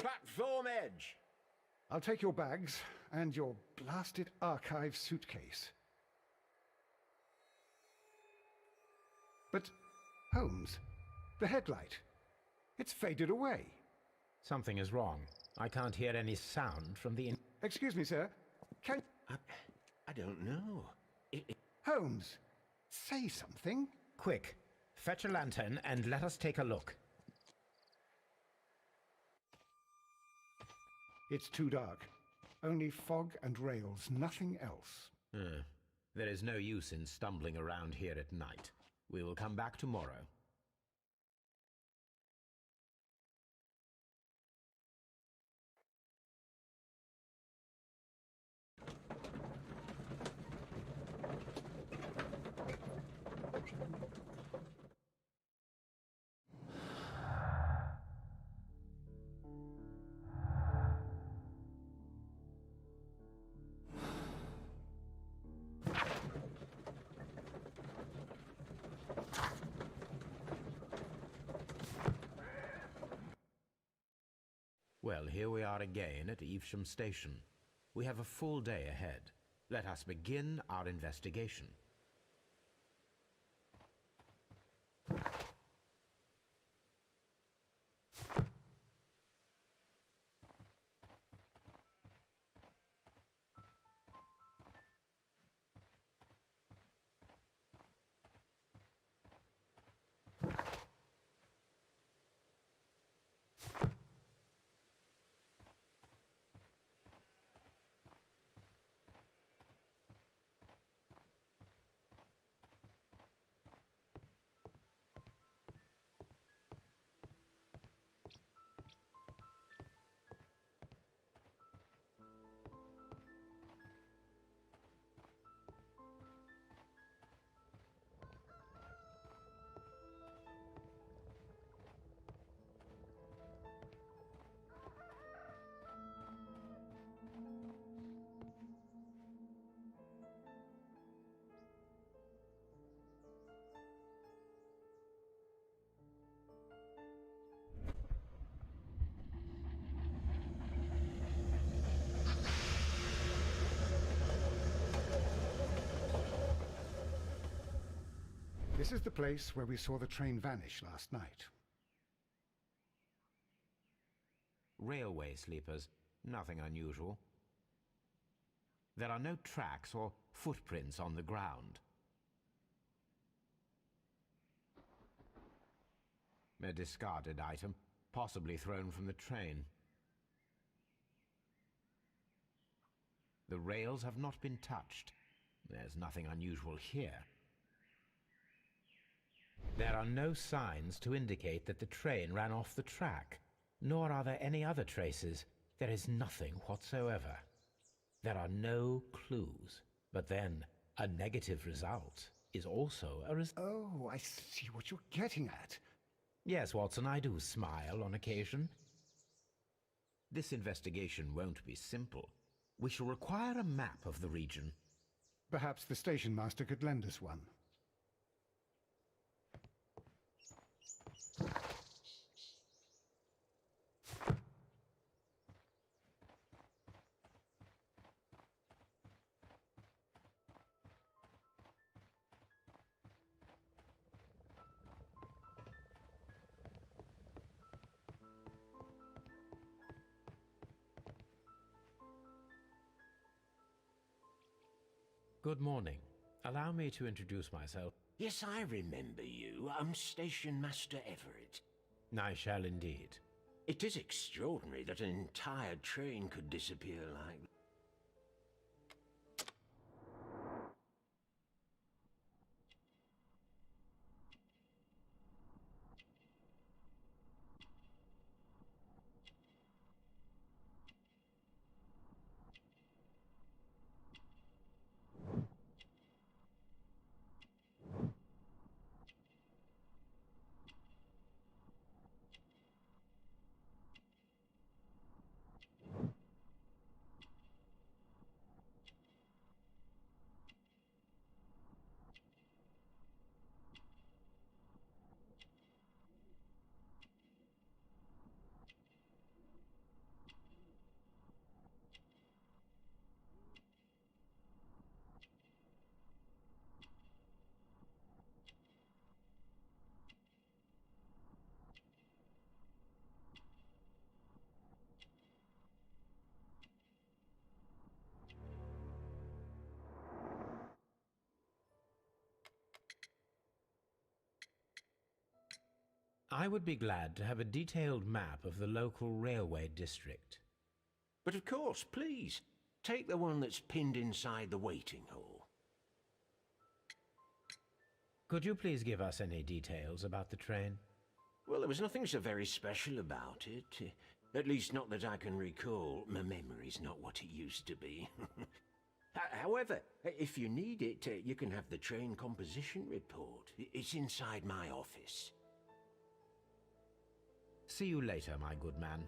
platform edge. I'll take your bags and your blasted archive suitcase. But, Holmes, the headlight, it's faded away. Something is wrong. I can't hear any sound from the... Excuse me, sir. Can... I don't know. Holmes, say something. Quick, fetch a lantern and let us take a look. It's too dark. Only fog and rails, nothing else. There is no use in stumbling around here at night. We will come back tomorrow. Well, here we are again at Evesham Station. We have a full day ahead. Let us begin our investigation. This is the place where we saw the train vanish last night. Railway sleepers, nothing unusual. There are no tracks or footprints on the ground. A discarded item, possibly thrown from the train. The rails have not been touched. There's nothing unusual here. There are no signs to indicate that the train ran off the track, nor are there any other traces. There is nothing whatsoever. There are no clues. But then, a negative result is also a result. Oh, I see what you're getting at. Yes, Watson, I do smile on occasion. This investigation won't be simple. We shall require a map of the region. Perhaps the station master could lend us one. Good morning. Allow me to introduce myself. Yes, I remember you. I'm Station Master Everett. I shall indeed. It is extraordinary that an entire train could disappear like that. I would be glad to have a detailed map of the local railway district. But of course, please, take the one that's pinned inside the waiting hall. Could you please give us any details about the train? Well, there was nothing so very special about it. At least not that I can recall. My memory's not what it used to be. However, if you need it, you can have the train composition report. It's inside my office. See you later, my good man.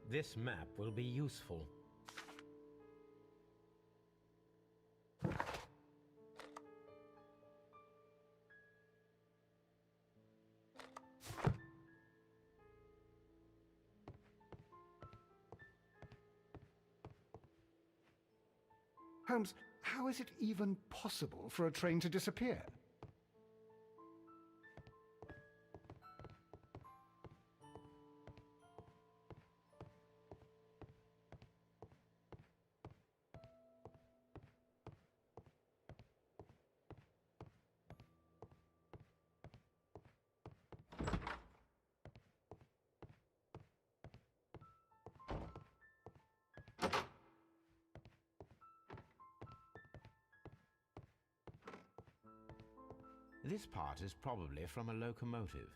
This map will be useful. Holmes, how is it even possible for a train to disappear? This part is probably from a locomotive.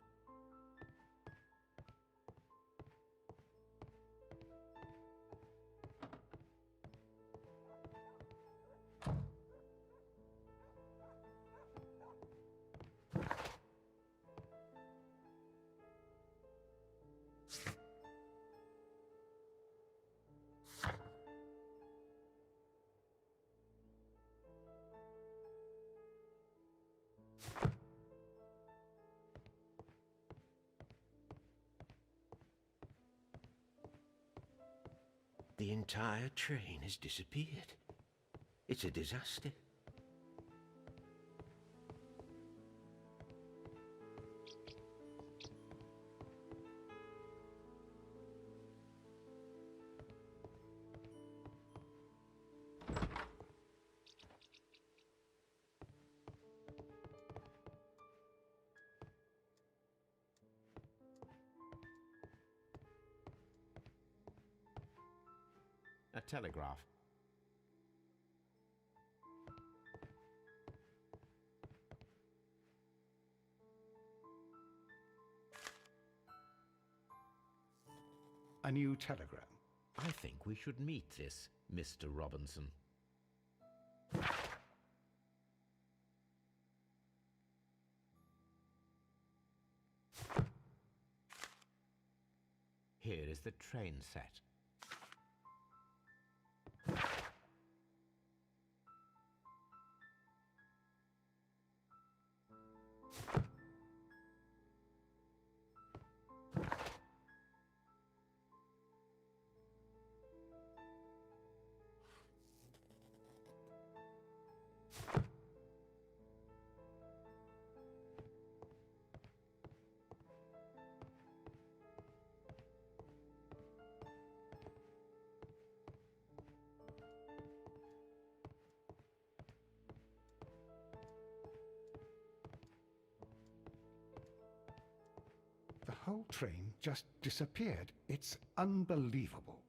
The entire train has disappeared. It's a disaster. A telegraph. A new telegram. I think we should meet this Mr. Robinson. Here is the train set. The whole train just disappeared. It's unbelievable.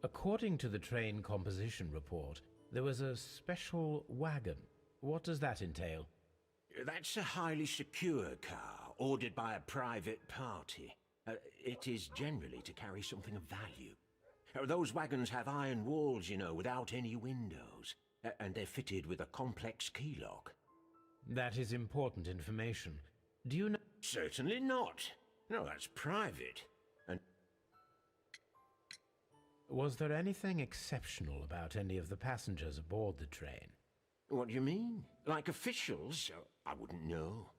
According to the train composition report, there was a special wagon. What does that entail? That's a highly secure car, ordered by a private party. It is generally to carry something of value. Those wagons have iron walls, you know, without any windows. And they're fitted with a complex key lock. That is important information. Do you know... Certainly not. No, that's private. And Was there anything exceptional about any of the passengers aboard the train? what do you mean? Like officials? I wouldn't know.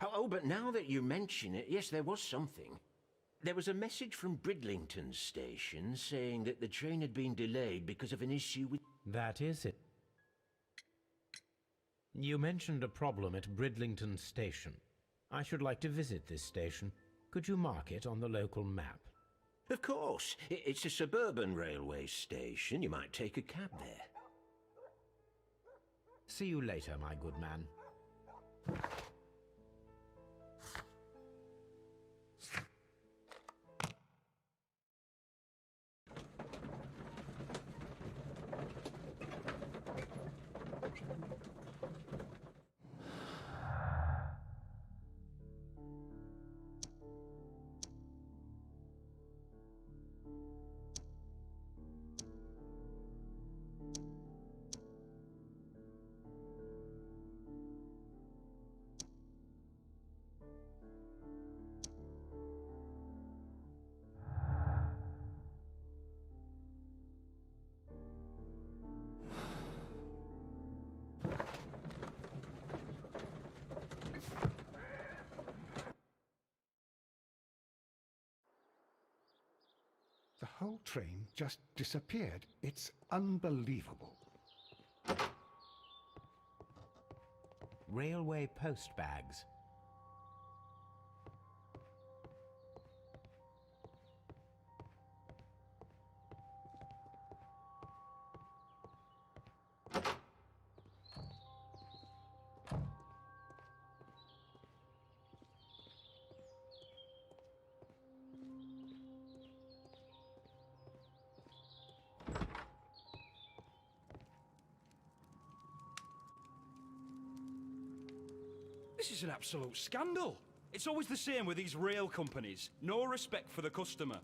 Oh, but now that you mention it, yes, there was something. There was a message from Bridlington station saying that the train had been delayed because of an issue with... That is it. You mentioned a problem at Bridlington station. I should like to visit this station. Could you mark it on the local map? Of course. It's a suburban railway station. You might take a cab there. See you later, my good man. The whole train just disappeared. It's unbelievable. Railway post bags. This is an absolute scandal. It's always the same with these rail companies. No respect for the customer.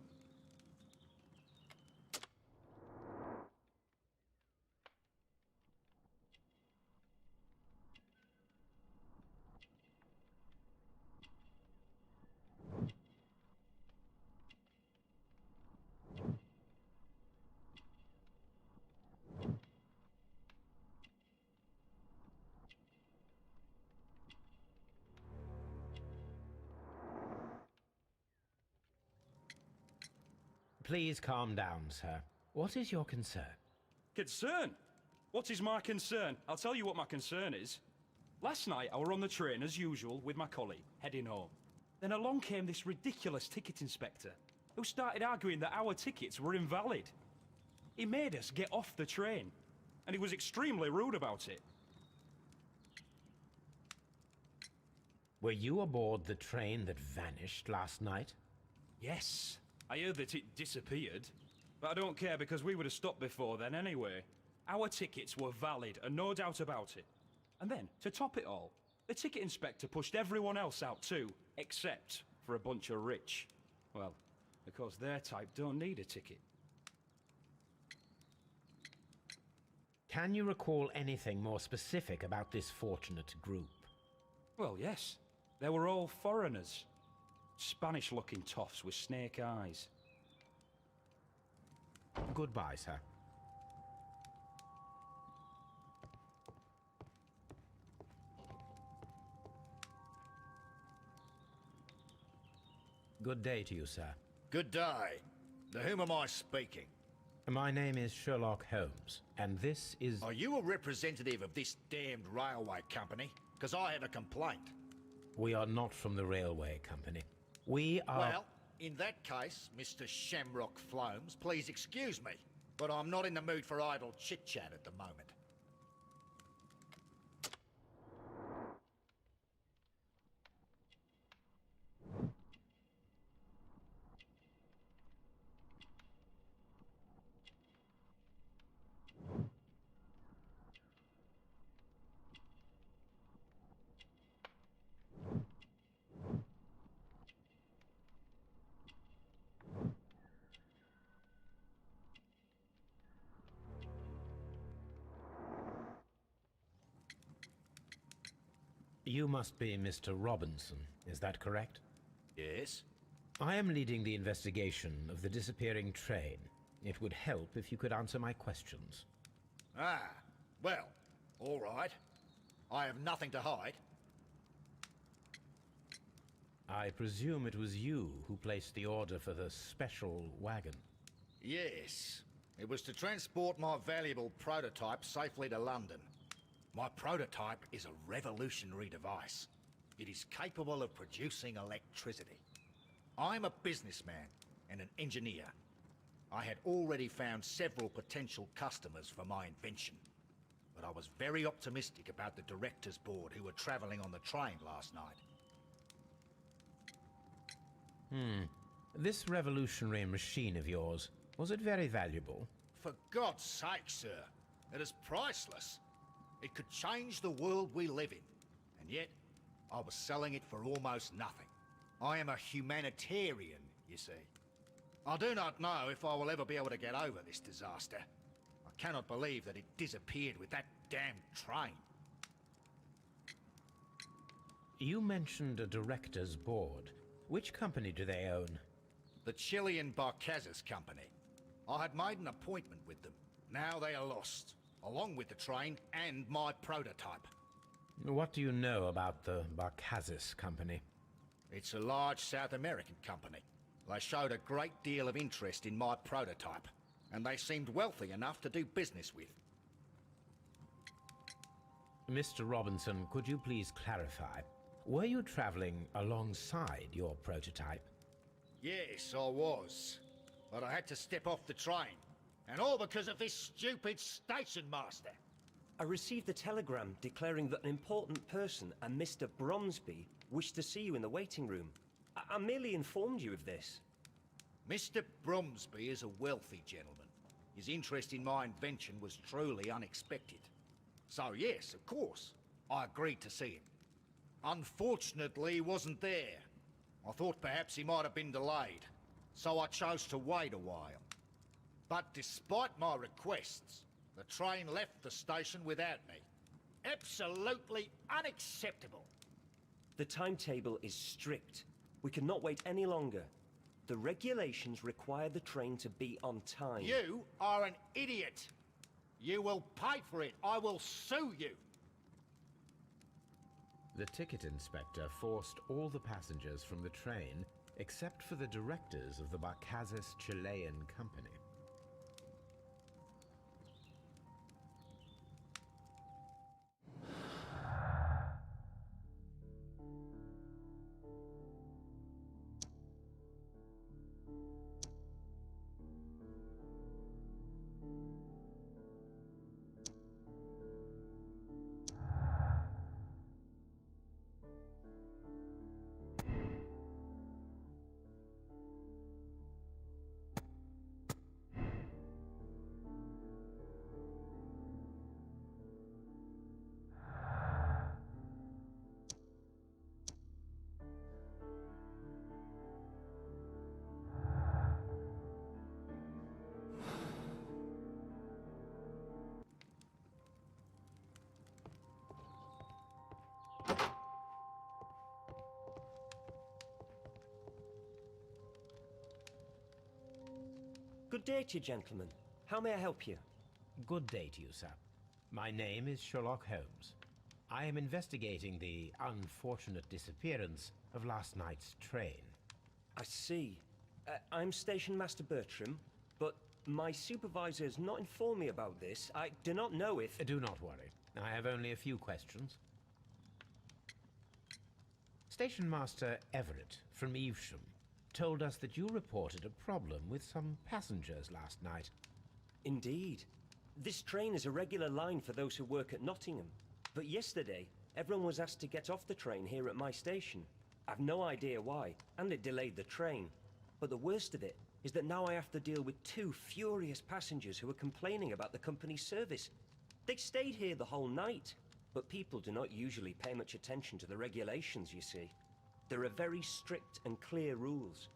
Please calm down, sir. What is your concern? Concern? What is my concern? I'll tell you what my concern is. Last night I were on the train as usual with my colleague, heading home. Then along came this ridiculous ticket inspector, who started arguing that our tickets were invalid. He made us get off the train, and he was extremely rude about it. Were you aboard the train that vanished last night? Yes, I heard that it disappeared. But I don't care because we would have stopped before then anyway. Our tickets were valid and no doubt about it. And then, to top it all, the ticket inspector pushed everyone else out too, except for a bunch of rich. Well, because their type don't need a ticket. Can you recall anything more specific about this fortunate group? Well, yes. They were all foreigners. Spanish-looking toffs with snake eyes. Goodbye, sir. Good day to you, sir. Good day. To whom am I speaking? My name is Sherlock Holmes, and this is... Are you a representative of this damned railway company? Because I have a complaint. We are not from the railway company. We are... Well, in that case, Mr. Shamrock Flomes, please excuse me, but I'm not in the mood for idle chit-chat at the moment. You must be Mr. Robinson, is that correct? Yes? I am leading the investigation of the disappearing train. It would help if you could answer my questions. Ah, well, all right. I have nothing to hide. I presume it was you who placed the order for the special wagon. Yes. It was to transport my valuable prototype safely to London. My prototype is a revolutionary device. It is capable of producing electricity. I'm a businessman and an engineer. I had already found several potential customers for my invention. But I was very optimistic about the directors' board who were travelling on the train last night. This revolutionary machine of yours, was it very valuable? For God's sake, sir, it is priceless. It could change the world we live in. And yet, I was selling it for almost nothing. I am a humanitarian, you see. I do not know if I will ever be able to get over this disaster. I cannot believe that it disappeared with that damn train. You mentioned a director's board. Which company do they own? The Chilean Barcazes Company. I had made an appointment with them. Now they are lost, along with the train and my prototype. What do you know about the Barcazes Company? It's a large South American company. They showed a great deal of interest in my prototype, and they seemed wealthy enough to do business with. Mr. Robinson, could you please clarify? Were you traveling alongside your prototype? Yes, I was. But I had to step off the train. And all because of this stupid station master. I received a telegram declaring that an important person, a Mr. Bromsby, wished to see you in the waiting room. I merely informed you of this. Mr. Bromsby is a wealthy gentleman. His interest in my invention was truly unexpected. So yes, of course, I agreed to see him. Unfortunately, he wasn't there. I thought perhaps he might have been delayed, so I chose to wait a while. But despite my requests, the train left the station without me. Absolutely unacceptable. The timetable is strict. We cannot wait any longer. The regulations require the train to be on time. You are an idiot. You will pay for it. I will sue you. The ticket inspector forced all the passengers from the train except for the directors of the Barcazes Chilean Company. Good day to you, gentlemen. How may I help you? Good day to you, sir. My name is Sherlock Holmes. I am investigating the unfortunate disappearance of last night's train. I see. I'm Station Master Bertram, but my supervisor has not informed me about this. I do not know if... Do not worry. I have only a few questions. Station Master Everett from Evesham told us that you reported a problem with some passengers last night. Indeed. This train is a regular line for those who work at Nottingham. But yesterday, everyone was asked to get off the train here at my station. I've no idea why, and it delayed the train. But the worst of it is that now I have to deal with two furious passengers who are complaining about the company's service. They stayed here the whole night, but people do not usually pay much attention to the regulations, you see. There are very strict and clear rules.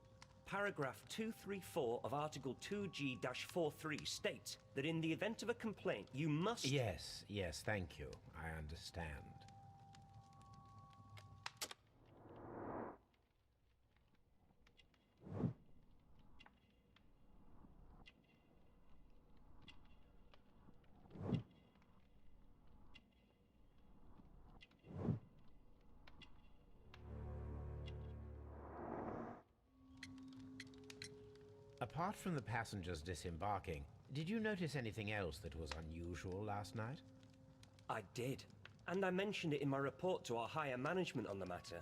Paragraph 234 of Article 2G-43 states that in the event of a complaint, you must... Yes, thank you. I understand. Apart from the passengers disembarking, did you notice anything else that was unusual last night? I did. And I mentioned it in my report to our higher management on the matter.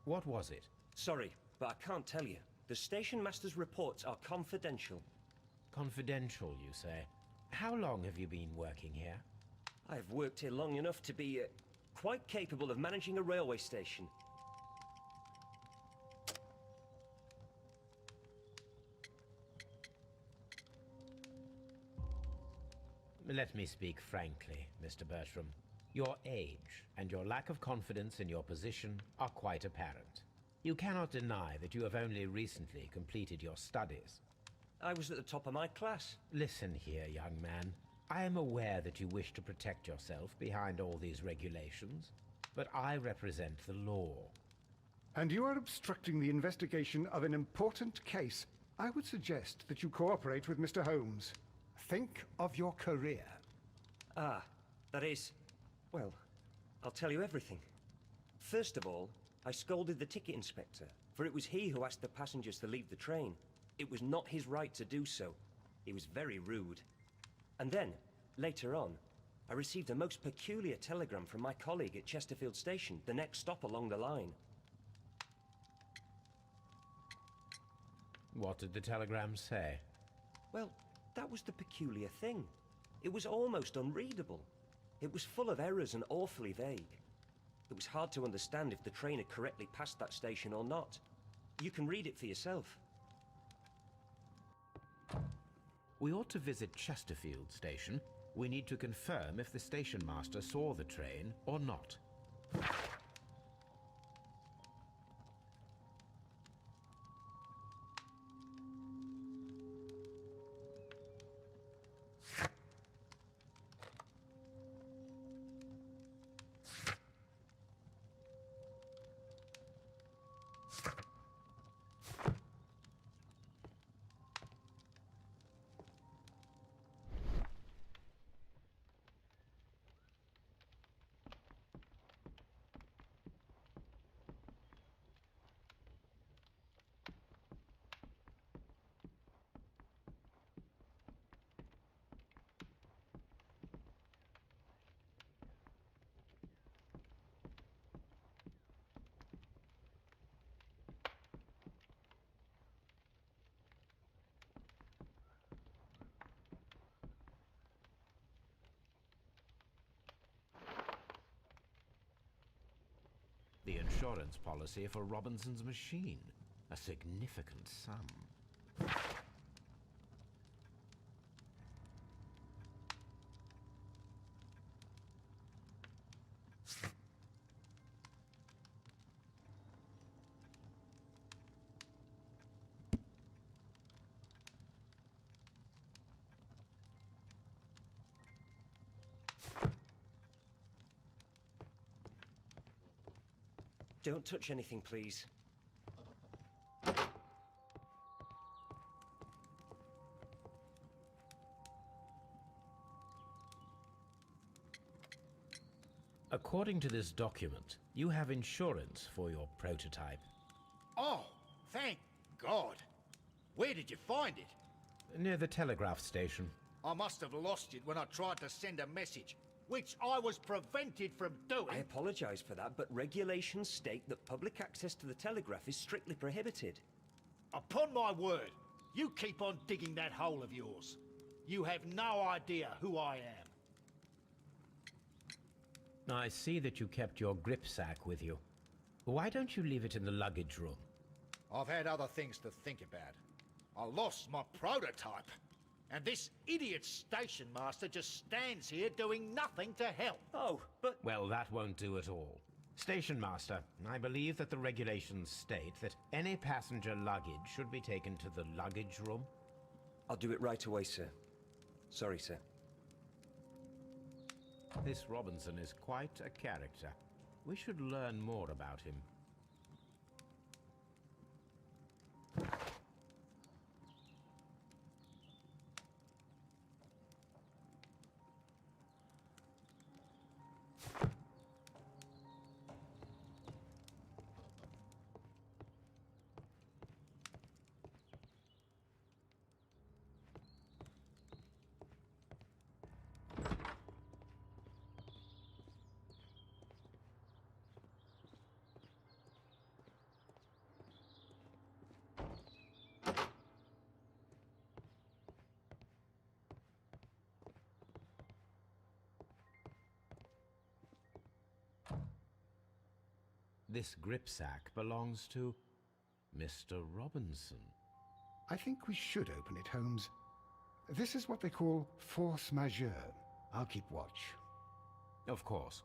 What was it? Sorry, but I can't tell you. The station master's reports are confidential. Confidential, you say? How long have you been working here? I've worked here long enough to be quite capable of managing a railway station. Let me speak frankly, Mr. Bertram. Your age and your lack of confidence in your position are quite apparent. You cannot deny that you have only recently completed your studies. I was at the top of my class. Listen here, young man. I am aware that you wish to protect yourself behind all these regulations, but I represent the law. And you are obstructing the investigation of an important case. I would suggest that you cooperate with Mr. Holmes. Think of your career. Ah, that is... well, I'll tell you everything. First of all, I scolded the ticket inspector, for it was he who asked the passengers to leave the train. It was not his right to do so. He was very rude. And then, later on, I received a most peculiar telegram from my colleague at Chesterfield Station, the next stop along the line. What did the telegram say? Well, that was the peculiar thing. It was almost unreadable. It was full of errors and awfully vague. It was hard to understand if the train had correctly passed that station or not. You can read it for yourself. We ought to visit Chesterfield Station. We need to confirm if the station master saw the train or not. The insurance policy for Robinson's machine. A significant sum. Don't touch anything, please. According to this document, you have insurance for your prototype. Oh, thank God. Where did you find it? Near the telegraph station. I must have lost it when I tried to send a message, which I was prevented from doing. I apologize for that, but regulations state that public access to the telegraph is strictly prohibited. Upon my word, you keep on digging that hole of yours. You have no idea who I am. I see that you kept your grip sack with you. Why don't you leave it in the luggage room? I've had other things to think about. I lost my prototype. And this idiot station master just stands here doing nothing to help. Oh, but... Well, that won't do at all. Station master, I believe that the regulations state that any passenger luggage should be taken to the luggage room. I'll do it right away, sir. Sorry, sir. This Robinson is quite a character. We should learn more about him. This gripsack belongs to Mr. Robinson. I think we should open it, Holmes. This is what they call force majeure. I'll keep watch. Of course.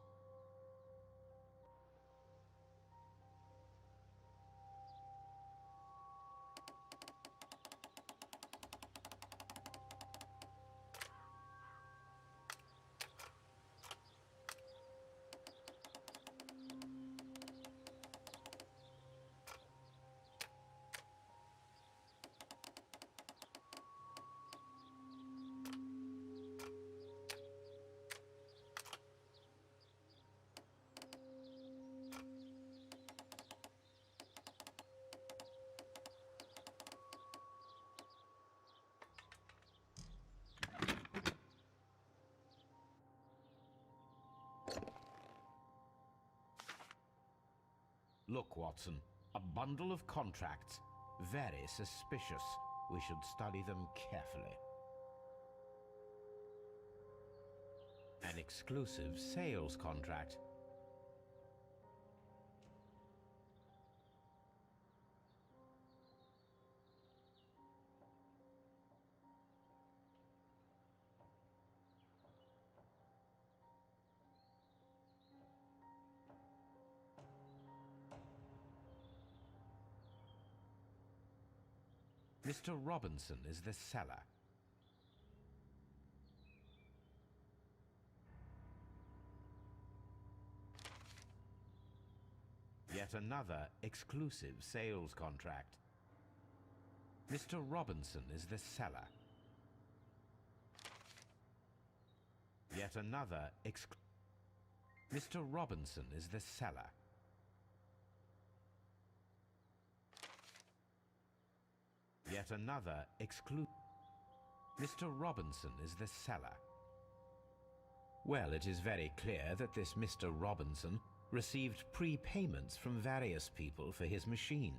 Look, Watson, a bundle of contracts. Very suspicious. We should study them carefully. An exclusive sales contract. Mr. Robinson is the seller. Yet another exclusive sales contract. Mr. Robinson is the seller. Yet another Mr. Robinson is the seller. Yet another Mr. Robinson is the seller. Well, it is very clear that this Mr. Robinson received prepayments from various people for his machine.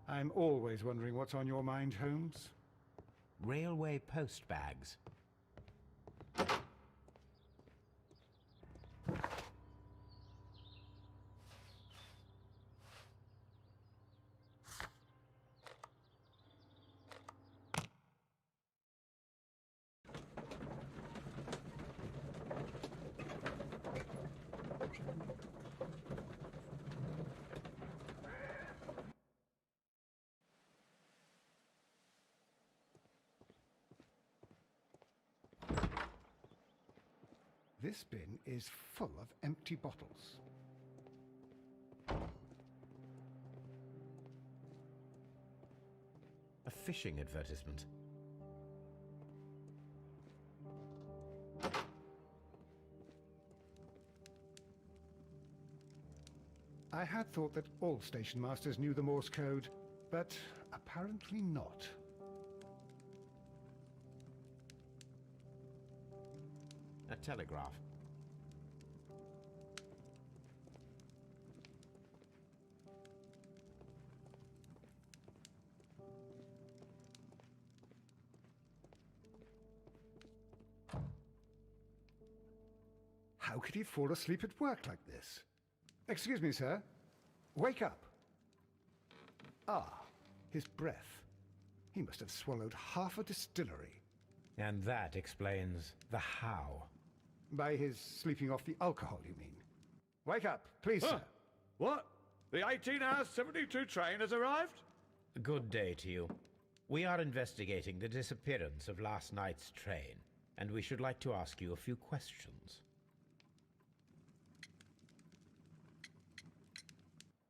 I'm always wondering what's on your mind, Holmes. Railway post bags. This bin is full of empty bottles. A fishing advertisement. I had thought that all station masters knew the Morse code, but apparently not. A telegraph. How could he fall asleep at work like this? Excuse me, sir. Wake up. Ah, his breath. He must have swallowed half a distillery. And that explains the how. By his sleeping off the alcohol, you mean? Wake up, please, sir. What? The 18 hours 72 train has arrived? Good day to you. We are investigating the disappearance of last night's train, and we should like to ask you a few questions.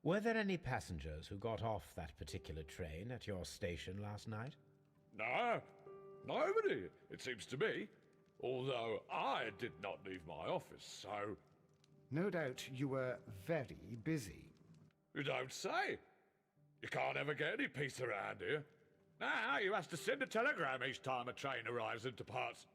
Were there any passengers who got off that particular train at your station last night? No, nobody, it seems to me. Although I did not leave my office, so... No doubt you were very busy. You don't say. You can't ever get any peace around here. Now you have to send a telegram each time a train arrives and departs.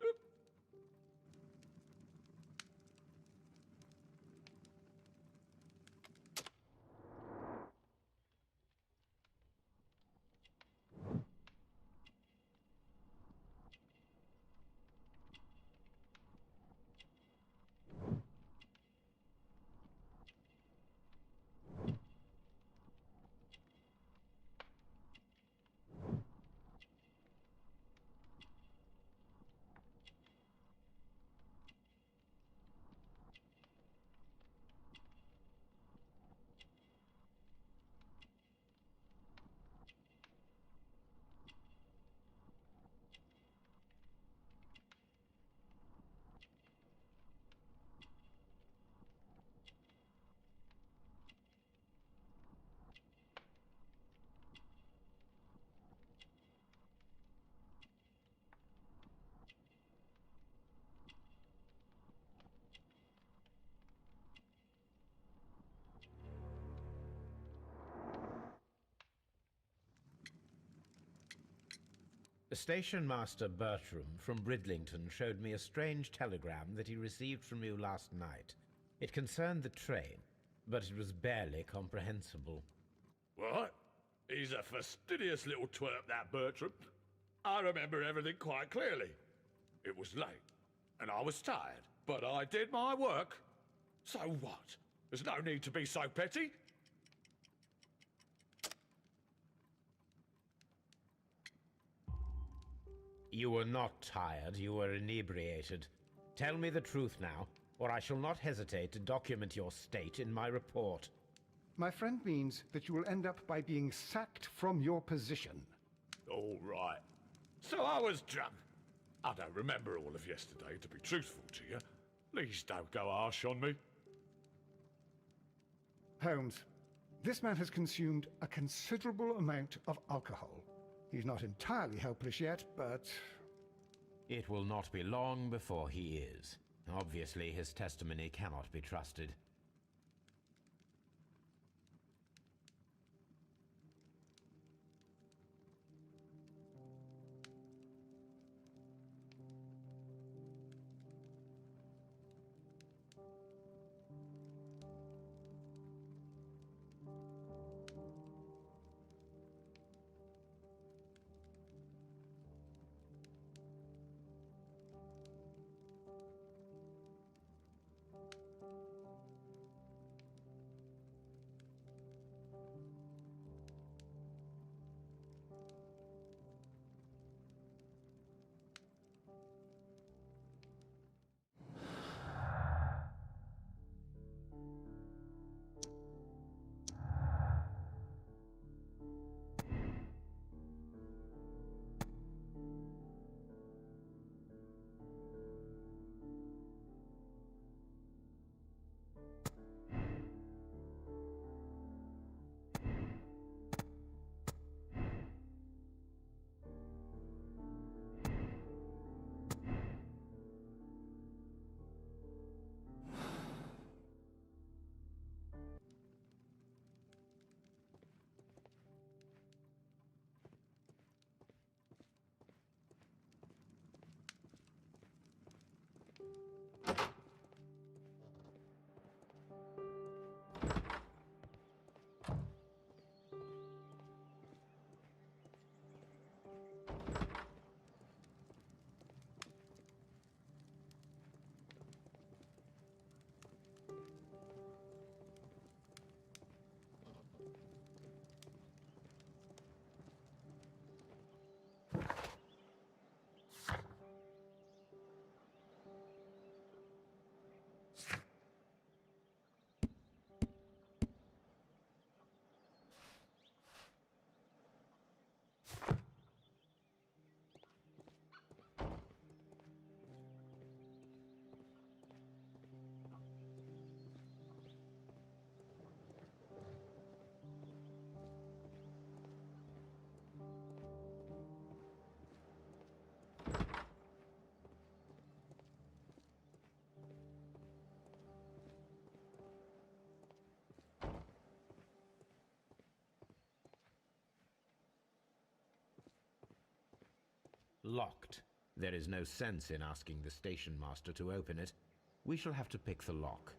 Station Master Bertram from Bridlington showed me a strange telegram that he received from you last night. It concerned the train, but it was barely comprehensible. What? He's a fastidious little twerp, that Bertram. I remember everything quite clearly. It was late, and I was tired, but I did my work. So what? There's no need to be so petty. You were not tired, you were inebriated. Tell me the truth now, or I shall not hesitate to document your state in my report. My friend means that you will end up by being sacked from your position. All right. So I was drunk. I don't remember all of yesterday, to be truthful to you. Please don't go harsh on me. Holmes, this man has consumed a considerable amount of alcohol. He's not entirely helpless yet, but... It will not be long before he is. Obviously, his testimony cannot be trusted. Locked. There is no sense in asking the station master to open it. We shall have to pick the lock.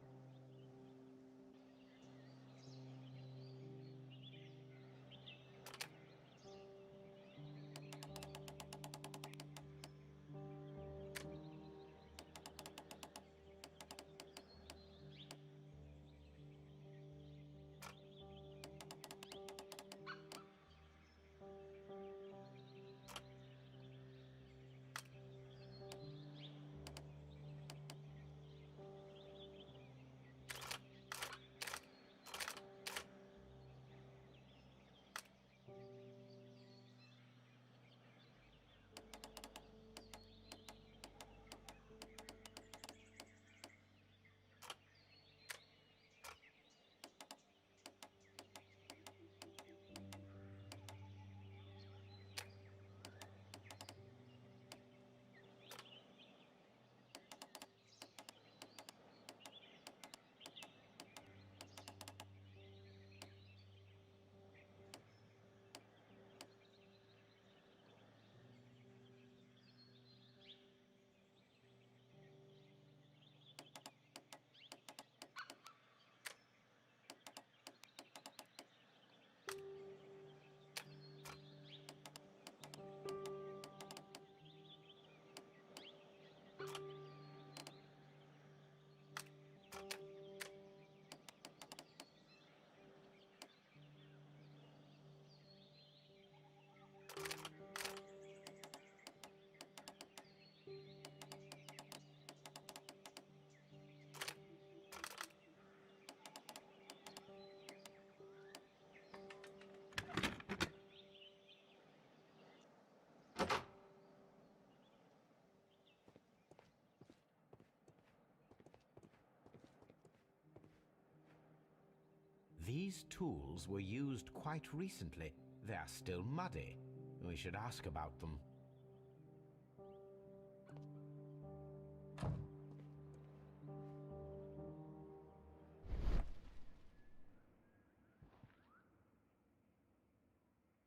These tools were used quite recently. They are still muddy. We should ask about them.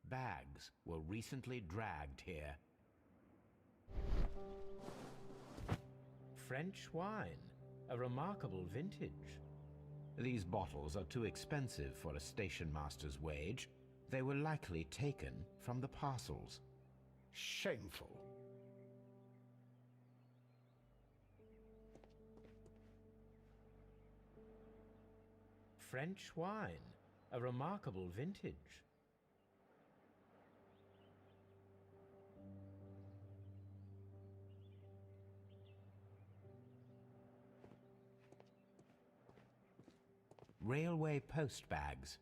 Bags were recently dragged here. French wine, a remarkable vintage. These bottles are too expensive for a station master's wage. They were likely taken from the parcels. Shameful. French wine, a remarkable vintage. Railway post bags.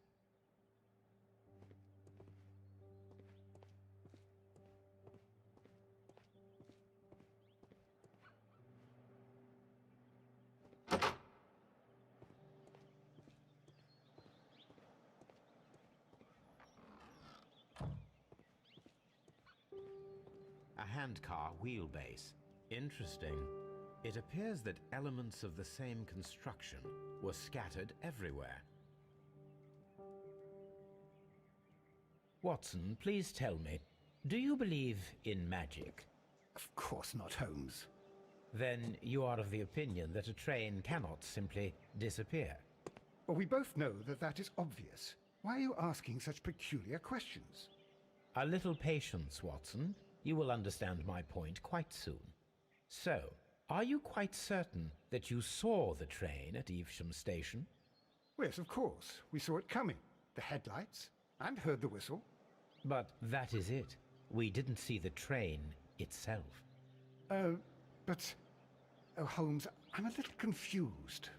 A handcar wheelbase. Interesting. It appears that elements of the same construction were scattered everywhere. Watson, please tell me, do you believe in magic? Of course not, Holmes. Then you are of the opinion that a train cannot simply disappear. Well, we both know that that is obvious. Why are you asking such peculiar questions? A little patience, Watson. You will understand my point quite soon. So, are you quite certain that you saw the train at Evesham Station? Yes, of course. We saw it coming. The headlights, and heard the whistle. But that is it. We didn't see the train itself. But... Oh, Holmes, I'm a little confused.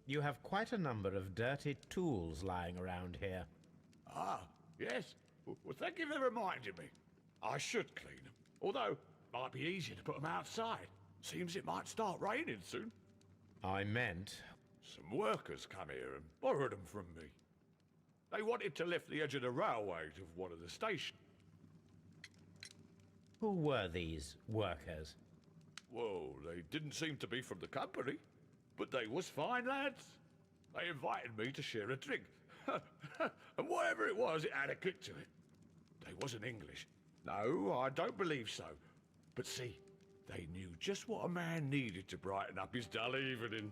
You have quite a number of dirty tools lying around here. Ah, yes. Well, thank you for reminding me. I should clean them. Although, might be easier to put them outside. Seems it might start raining soon. I meant... Some workers come here and borrowed them from me. They wanted to lift the edge of the railway to one of the stations. Who were these workers? Well, they didn't seem to be from the company, but they was fine lads. They invited me to share a drink. And whatever it was, it had a kick to it. They wasn't English. No, I don't believe so. But see, they knew just what a man needed to brighten up his dull evening.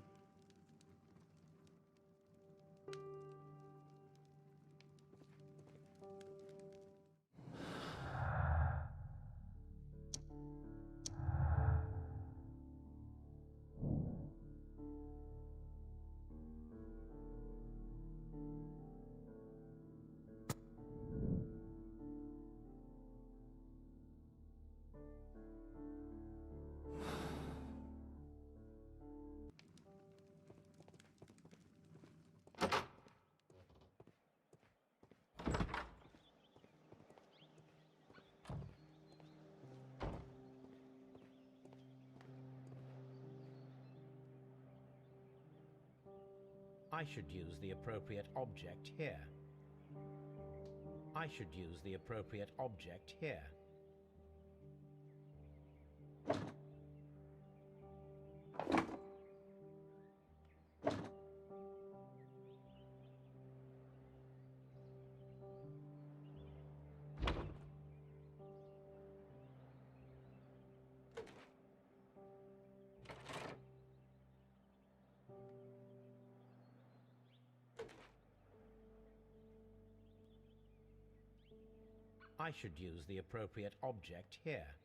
I should use the appropriate object here. I should use the appropriate object here. I should use the appropriate object here.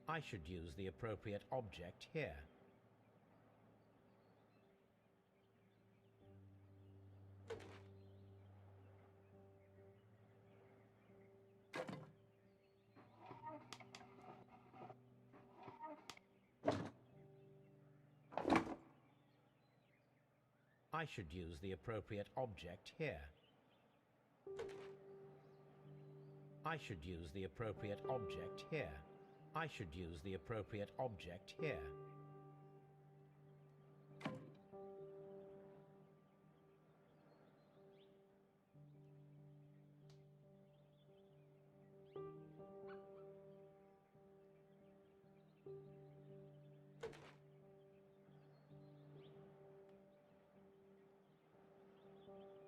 I should use the appropriate object here. I should use the appropriate object here. I should use the appropriate object here. I should use the appropriate object here.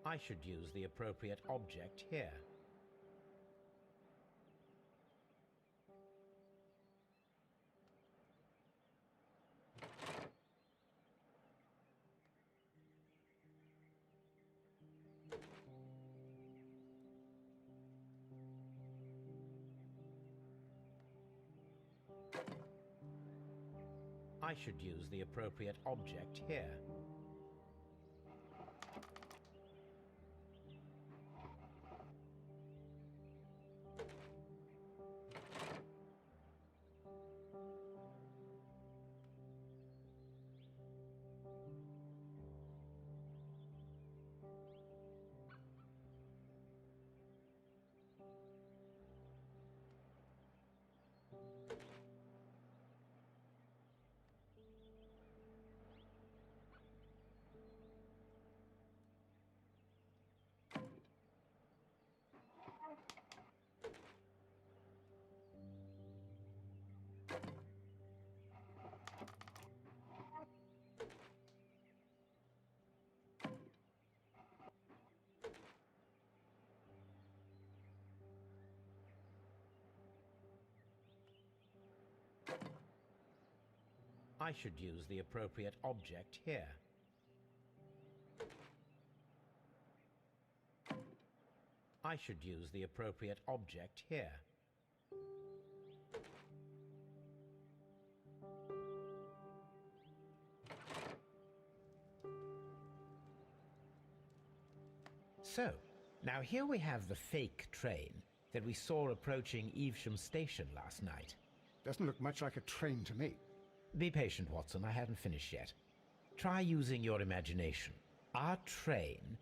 I should use the appropriate object here. I should use the appropriate object here. I should use the appropriate object here. I should use the appropriate object here. So, now here we have the fake train that we saw approaching Evesham Station last night. Doesn't look much like a train to me. Be patient, Watson. I haven't finished yet. Try using your imagination. Our train...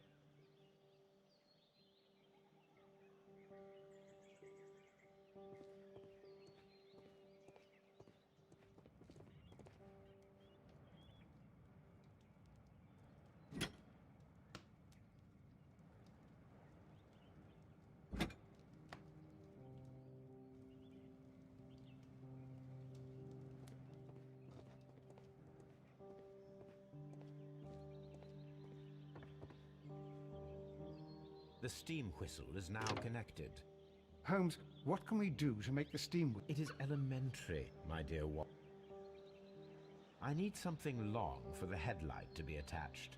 The steam whistle is now connected. Holmes, what can we do to make the steam... It is elementary, my dear Watson. I need something long for the headlight to be attached.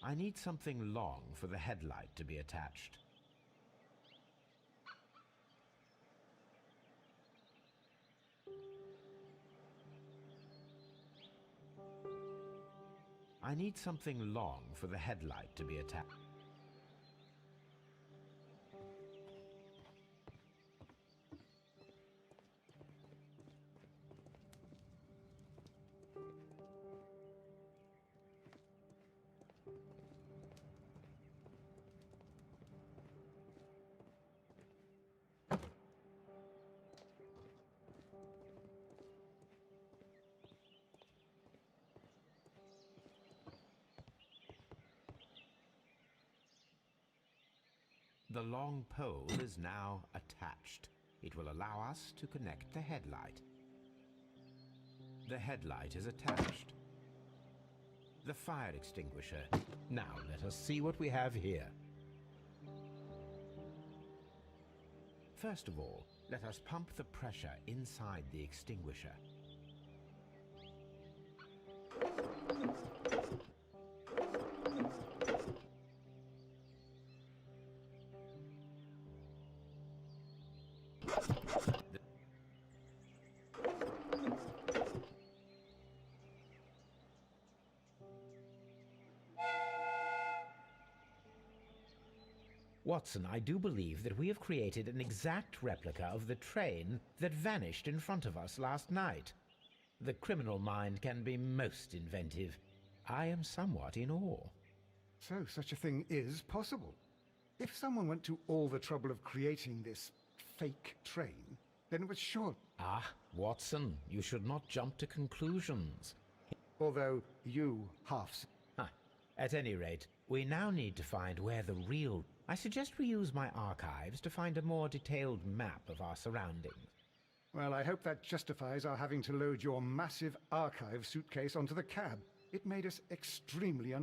I need something long for the headlight to be attached. I need something long for the headlight to be attached. The long pole is now attached. It will allow us to connect the headlight. The headlight is attached. The fire extinguisher. Now let us see what we have here. First of all, let us pump the pressure inside the extinguisher. Watson, I do believe that we have created an exact replica of the train that vanished in front of us last night. The criminal mind can be most inventive. I am somewhat in awe. So such a thing is possible. If someone went to all the trouble of creating this fake train, then it was sure... Ah, Watson, you should not jump to conclusions. Although you half... At any rate, we now need to find where the real... I suggest we use my archives to find a more detailed map of our surroundings. Well, I hope that justifies our having to load your massive archive suitcase onto the cab. It made us extremely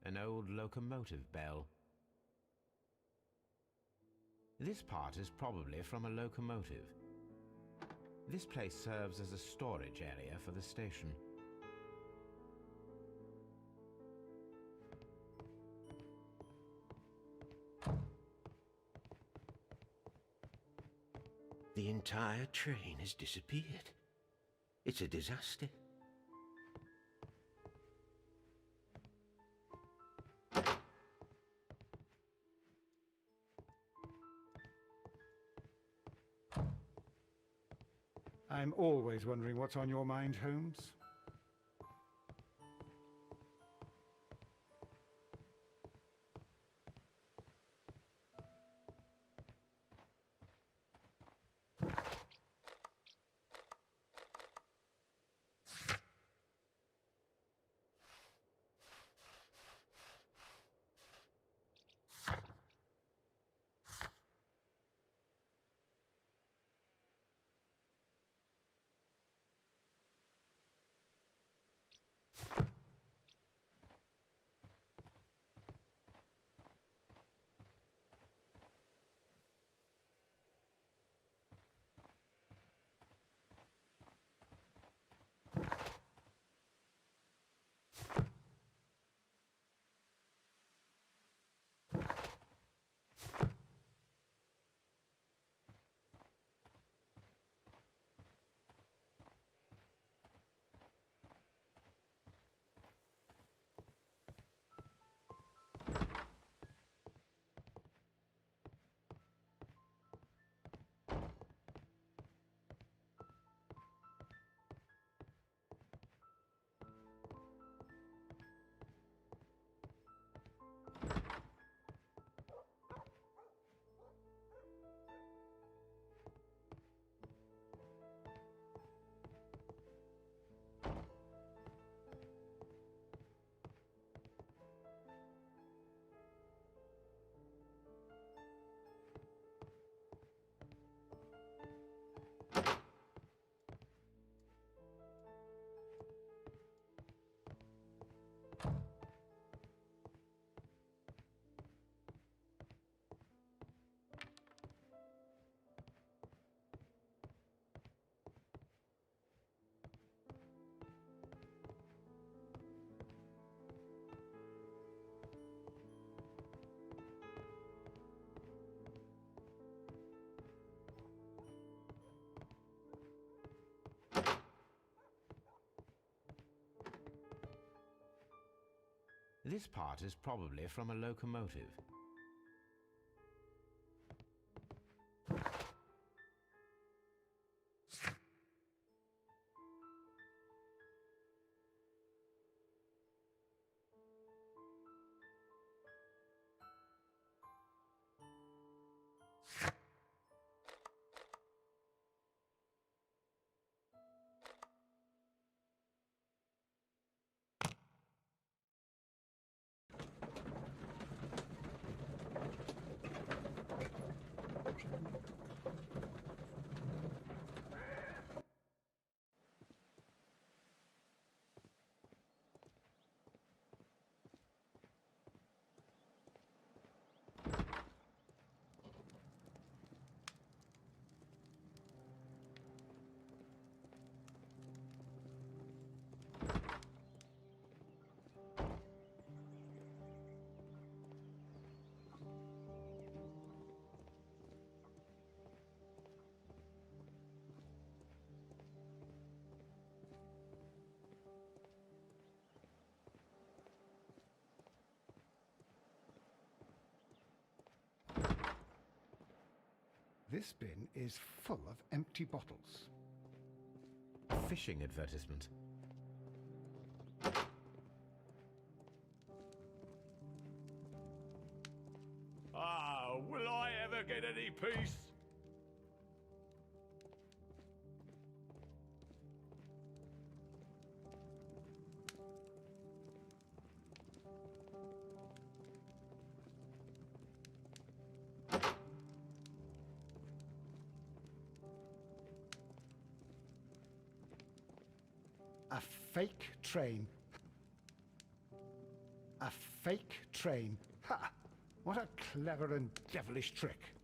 an old locomotive bell. This part is probably from a locomotive. This place serves as a storage area for the station. The entire train has disappeared. It's a disaster. I'm always wondering what's on your mind, Holmes. This part is probably from a locomotive. This bin is full of empty bottles. A fishing advertisement. Ah, will I ever get any peace? A fake train. A fake train. Ha! What a clever and devilish trick.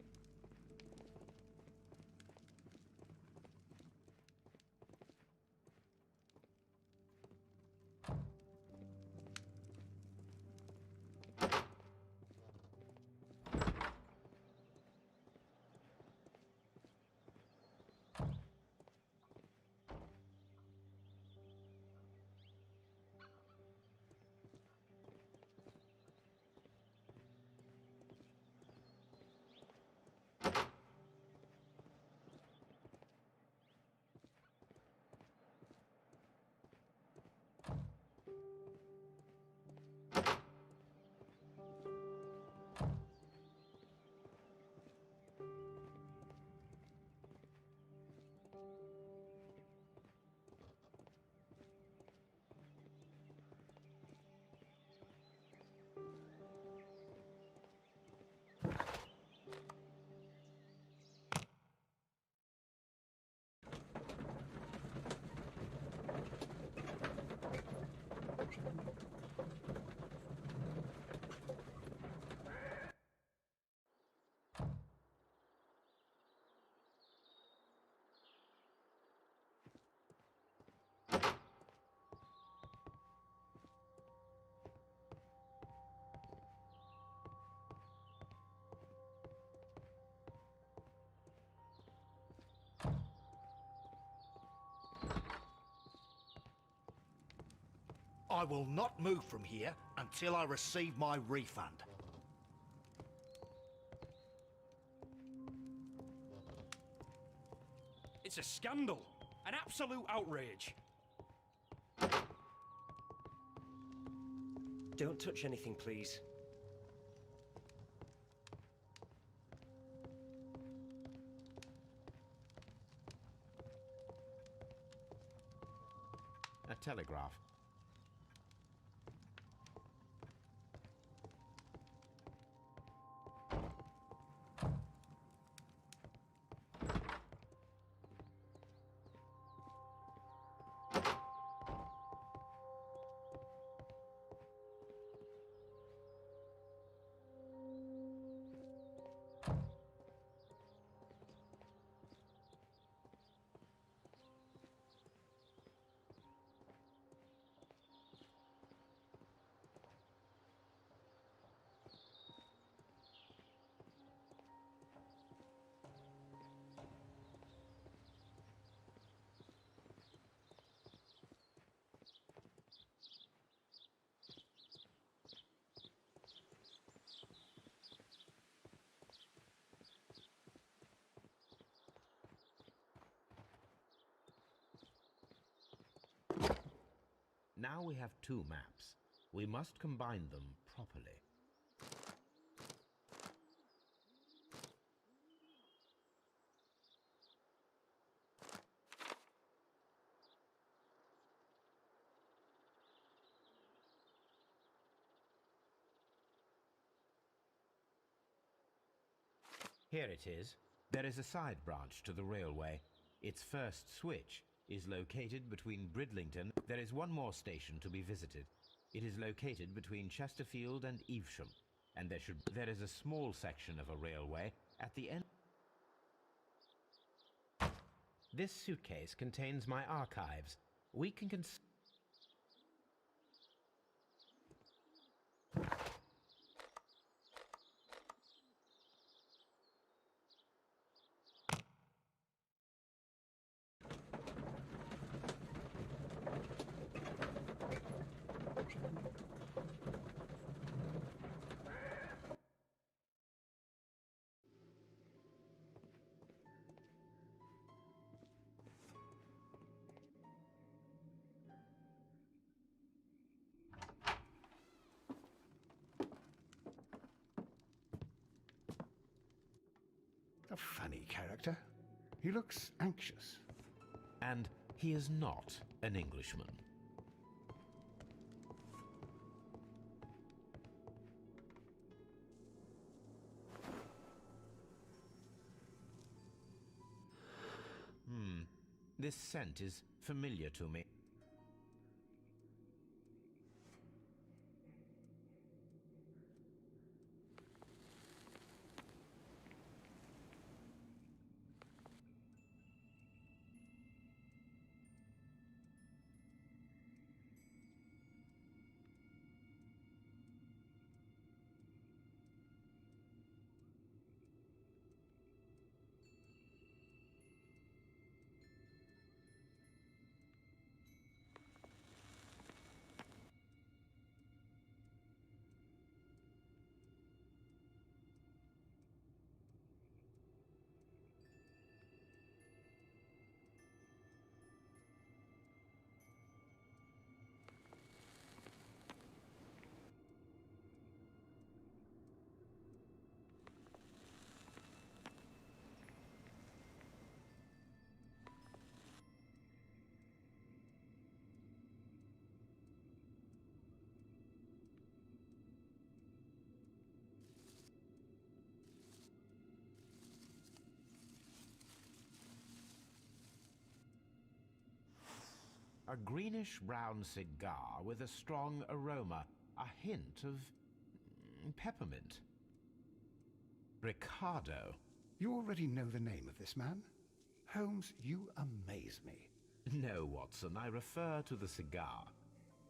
I will not move from here until I receive my refund. It's a scandal. An absolute outrage. Don't touch anything, please. A telegraph. Now we have two maps. We must combine them properly. Here it is. There is a side branch to the railway. Its first switch is located between Bridlington. There is one more station to be visited. It is located between Chesterfield and Evesham, and there is a small section of a railway at the end. This suitcase contains my archives. We can A funny character. He looks anxious. And he is not an Englishman. This scent is familiar to me. A greenish-brown cigar with a strong aroma, a hint of peppermint. Ricardo. You already know the name of this man? Holmes, you amaze me. No, Watson, I refer to the cigar.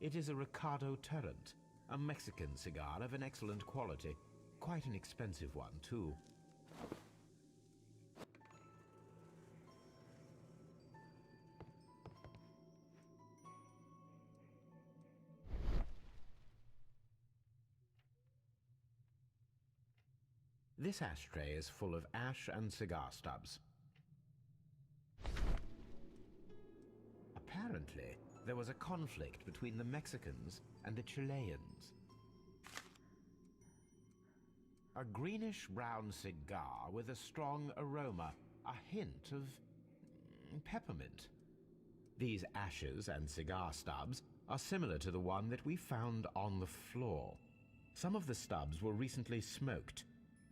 It is a Ricardo Turrent, a Mexican cigar of an excellent quality. Quite an expensive one, too. This ashtray is full of ash and cigar stubs. Apparently, there was a conflict between the Mexicans and the Chileans. A greenish-brown cigar with a strong aroma, a hint of peppermint. These ashes and cigar stubs are similar to the one that we found on the floor. Some of the stubs were recently smoked.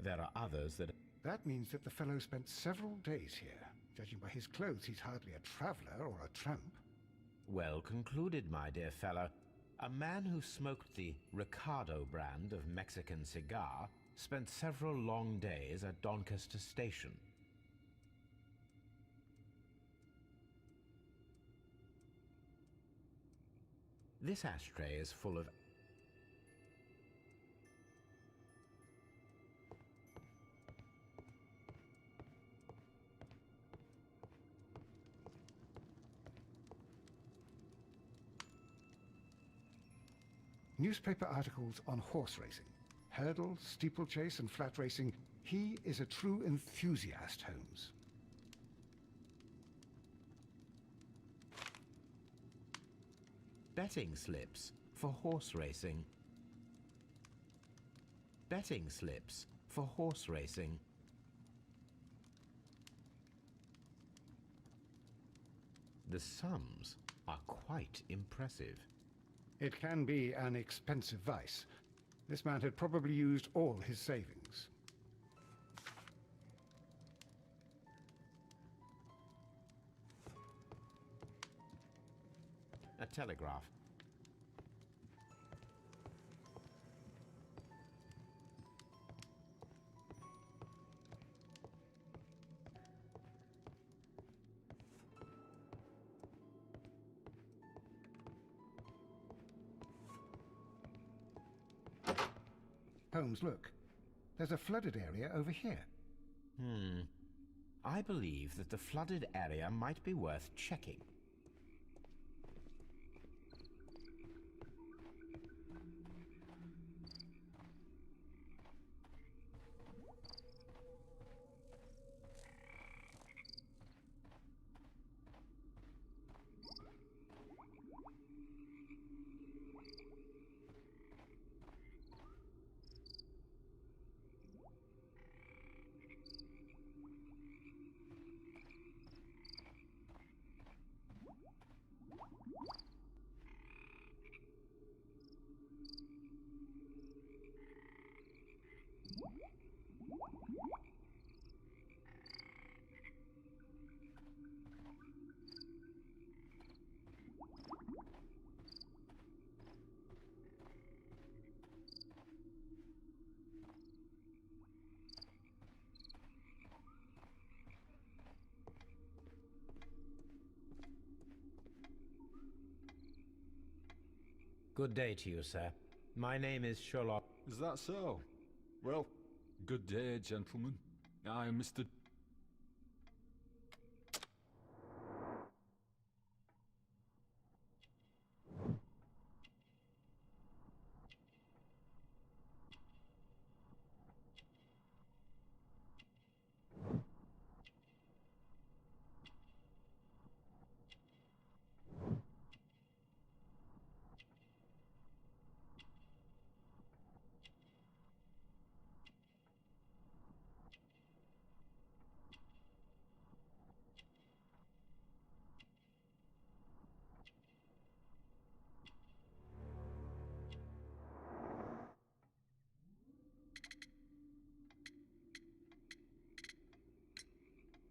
There are others that... That means that the fellow spent several days here. Judging by his clothes, he's hardly a traveler or a tramp. Well concluded, my dear fellow. A man who smoked the Ricardo brand of Mexican cigar spent several long days at Doncaster Station. This ashtray is full of... Newspaper articles on horse racing. Hurdle, steeplechase, and flat racing. He is a true enthusiast, Holmes. Betting slips for horse racing. Betting slips for horse racing. The sums are quite impressive. It can be an expensive vice. This man had probably used all his savings. A telegraph. Holmes, look. There's a flooded area over here. I believe that the flooded area might be worth checking. Good day to you, sir. My name is Sherlock. Is that so? Well, good day, gentlemen. I am Mr.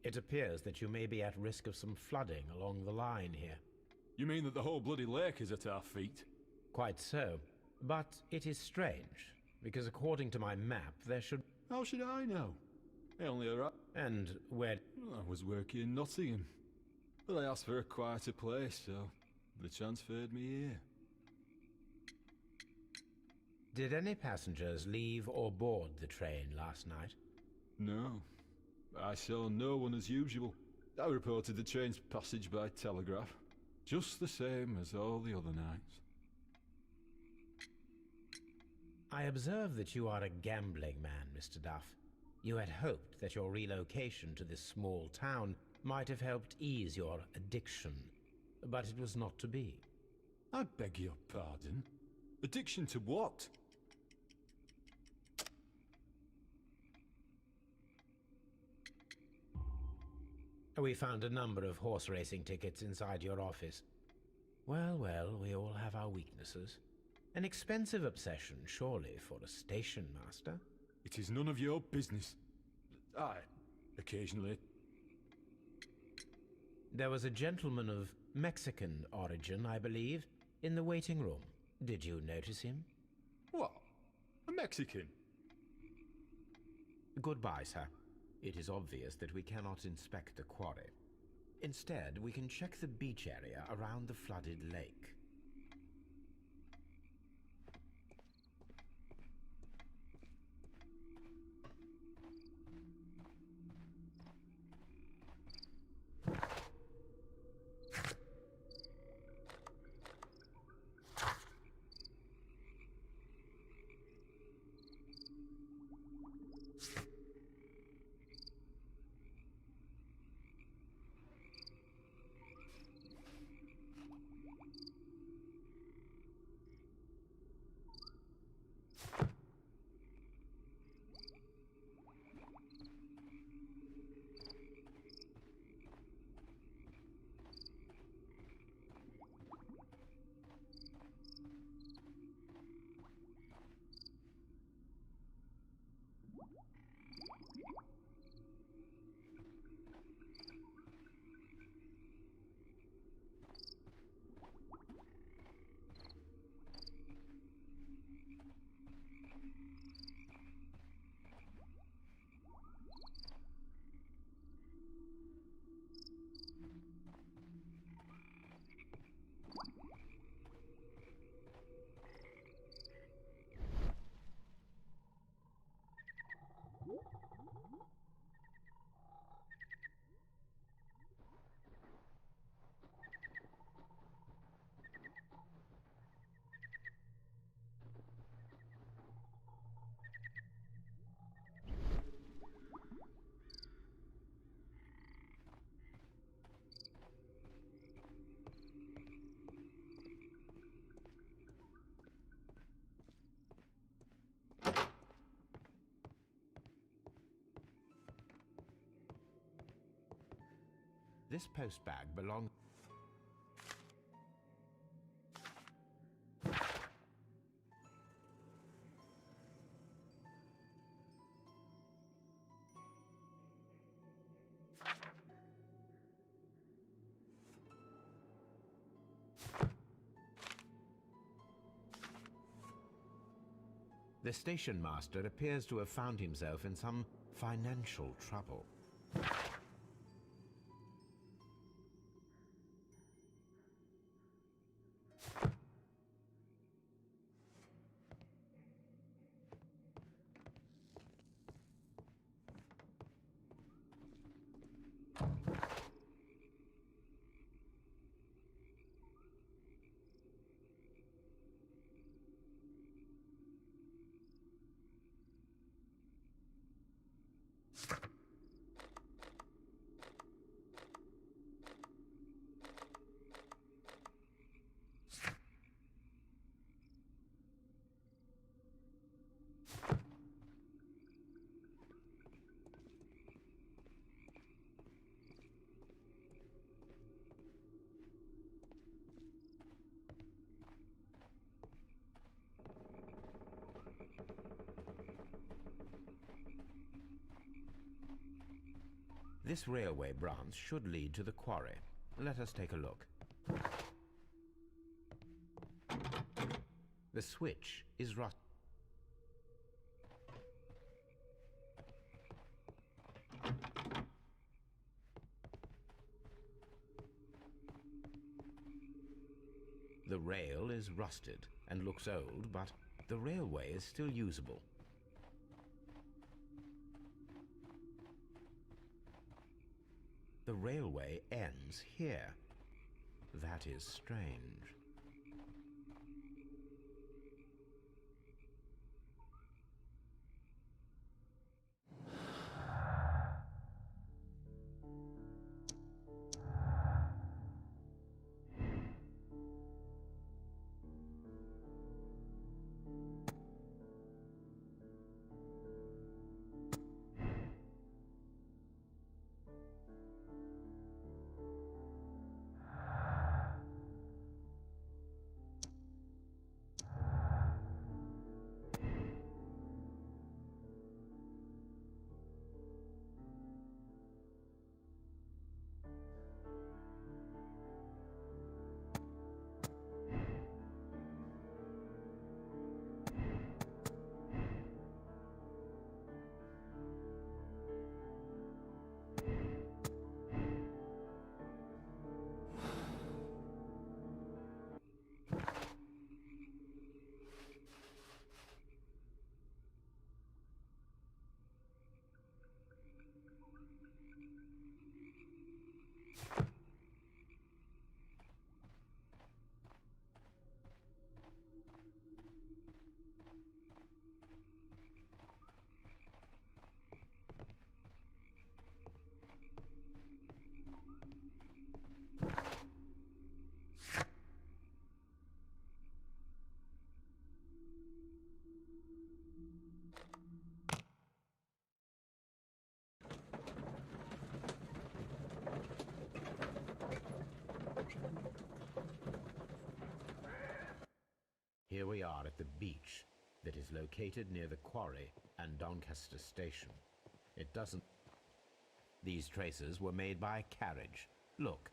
It appears that you may be at risk of some flooding along the line here. You mean that the whole bloody lake is at our feet? Quite so. But it is strange, because according to my map, there should... How should I know? I only arrived... And where... I was working in Nottingham. But I asked for a quieter place, so they transferred me here. Did any passengers leave or board the train last night? No. I saw no one as usual. I reported the train's passage by telegraph. Just the same as all the other nights. I observe that you are a gambling man, Mr. Duff. You had hoped that your relocation to this small town might have helped ease your addiction, but it was not to be. I beg your pardon? Addiction to what? We found a number of horse racing tickets inside your office. Well, well, we all have our weaknesses. An expensive obsession, surely, for a station master. It is none of your business. I, occasionally... There was a gentleman of Mexican origin, I believe, in the waiting room. Did you notice him? What? A Mexican? Goodbye, sir. It is obvious that we cannot inspect the quarry. Instead, we can check the beach area around the flooded lake. This post bag belongs... The station master appears to have found himself in some financial trouble. This railway branch should lead to the quarry. Let us take a look. The switch is rust. The rail is rusted and looks old, but the railway is still usable. The railway ends here. That is strange. Here we are at the beach that is located near the quarry and Doncaster station. It doesn't... These traces were made by a carriage. Look.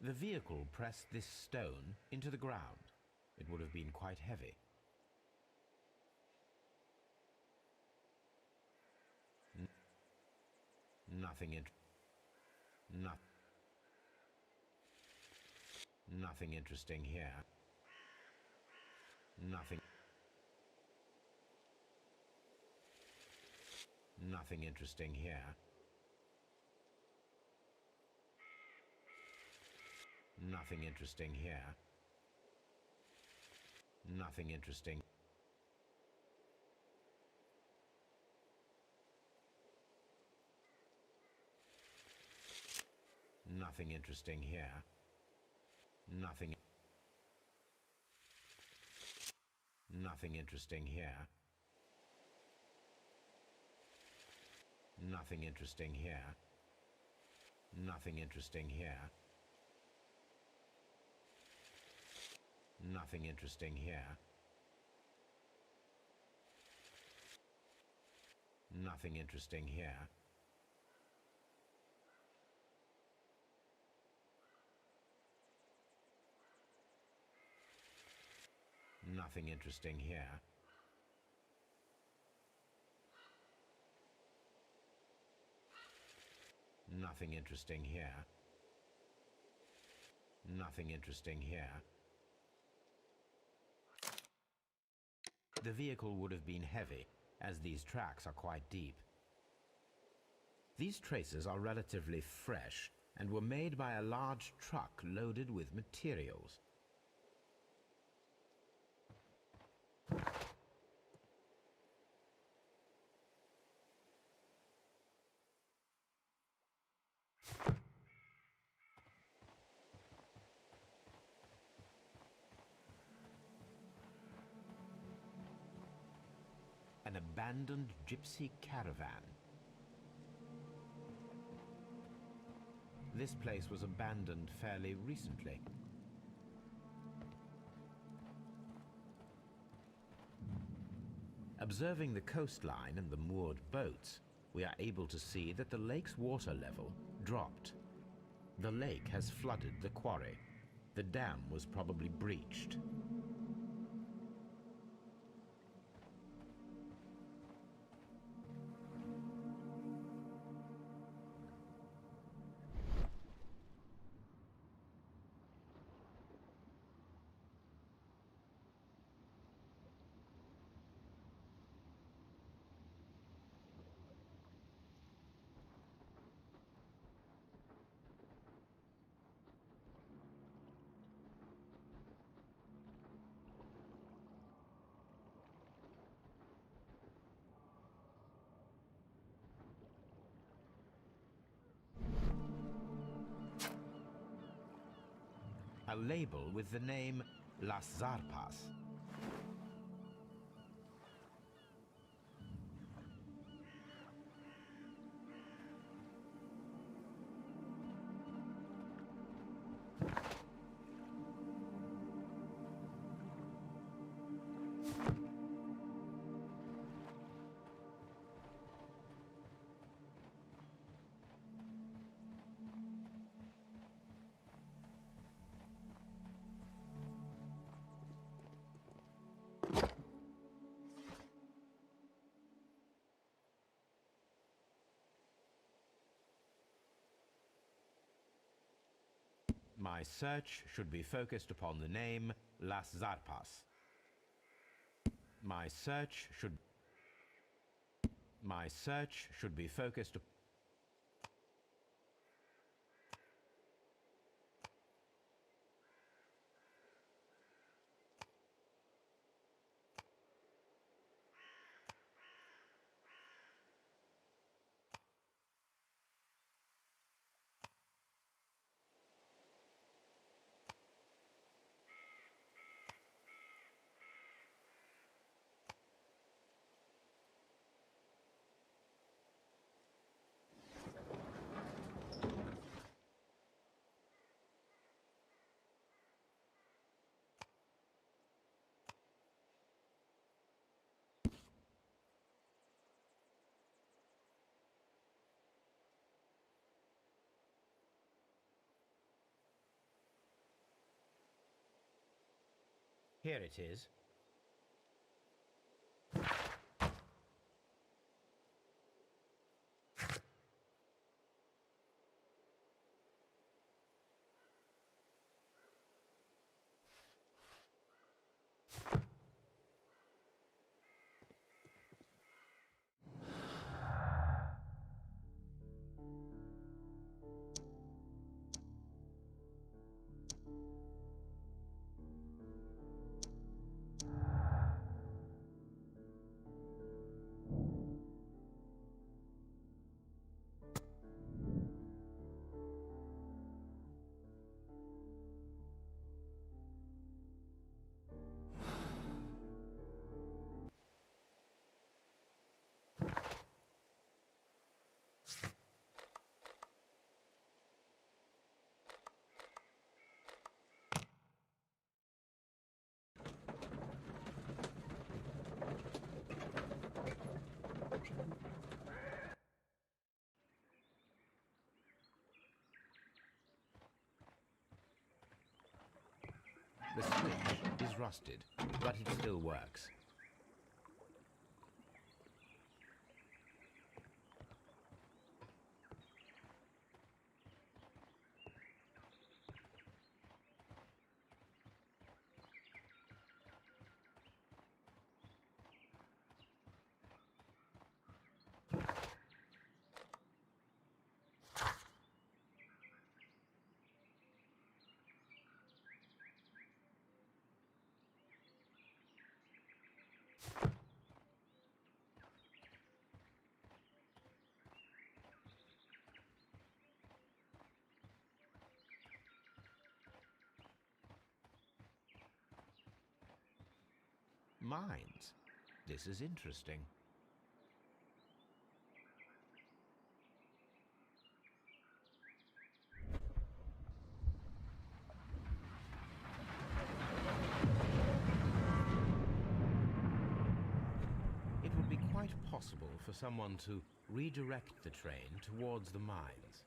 The vehicle pressed this stone into the ground. It would have been quite heavy. Nothing interesting here. Nothing interesting here. Nothing interesting here. Nothing interesting. Nothing interesting here. Nothing interesting here. Nothing interesting here. Nothing interesting here. Nothing interesting here. Nothing interesting here. Nothing interesting here. Nothing interesting here. Nothing interesting here. The vehicle would have been heavy, as these tracks are quite deep. These traces are relatively fresh and were made by a large truck loaded with materials. An abandoned gypsy caravan. This place was abandoned fairly recently. Observing the coastline and the moored boats, we are able to see that the lake's water level dropped. The lake has flooded the quarry. The dam was probably breached. A label with the name Las Zarpas. My search should be focused upon the name Las Zarpas. My search should be focused upon Here it is. The switch is rusted, but it still works. Mines. This is interesting. It would be quite possible for someone to redirect the train towards the mines.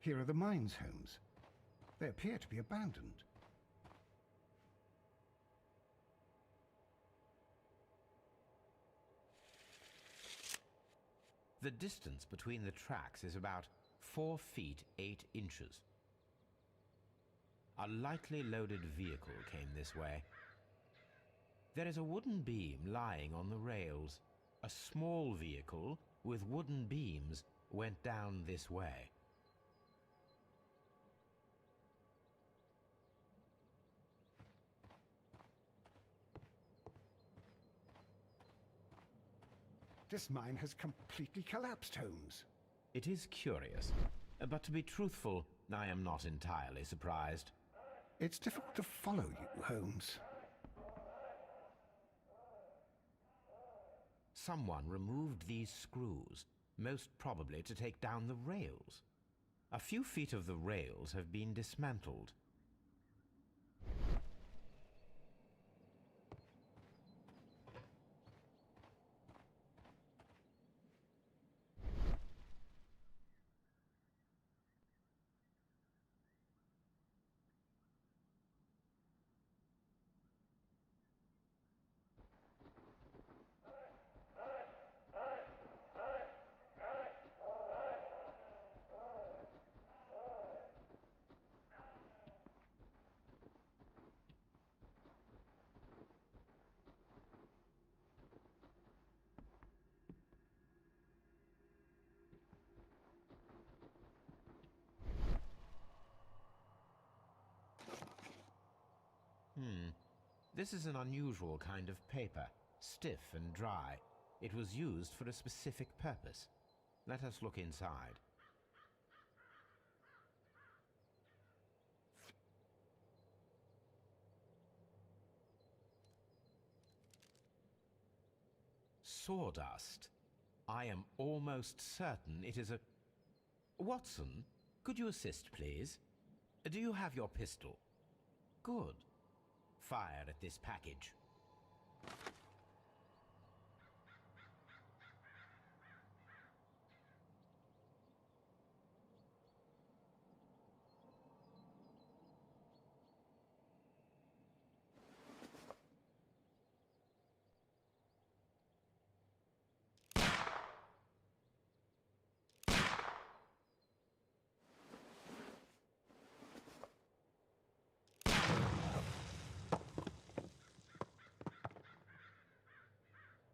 Here are the mines, Holmes. They appear to be abandoned. The distance between the tracks is about 4 feet 8 inches. A lightly loaded vehicle came this way. There is a wooden beam lying on the rails. A small vehicle with wooden beams went down this way. This mine has completely collapsed, Holmes. It is curious, but to be truthful, I am not entirely surprised. It's difficult to follow you, Holmes. Someone removed these screws, most probably to take down the rails. A few feet of the rails have been dismantled. This is an unusual kind of paper, stiff and dry. It was used for a specific purpose. Let us look inside. Sawdust. I am almost certain it is a... Watson, could you assist, please? Do you have your pistol? Good. Fire at this package.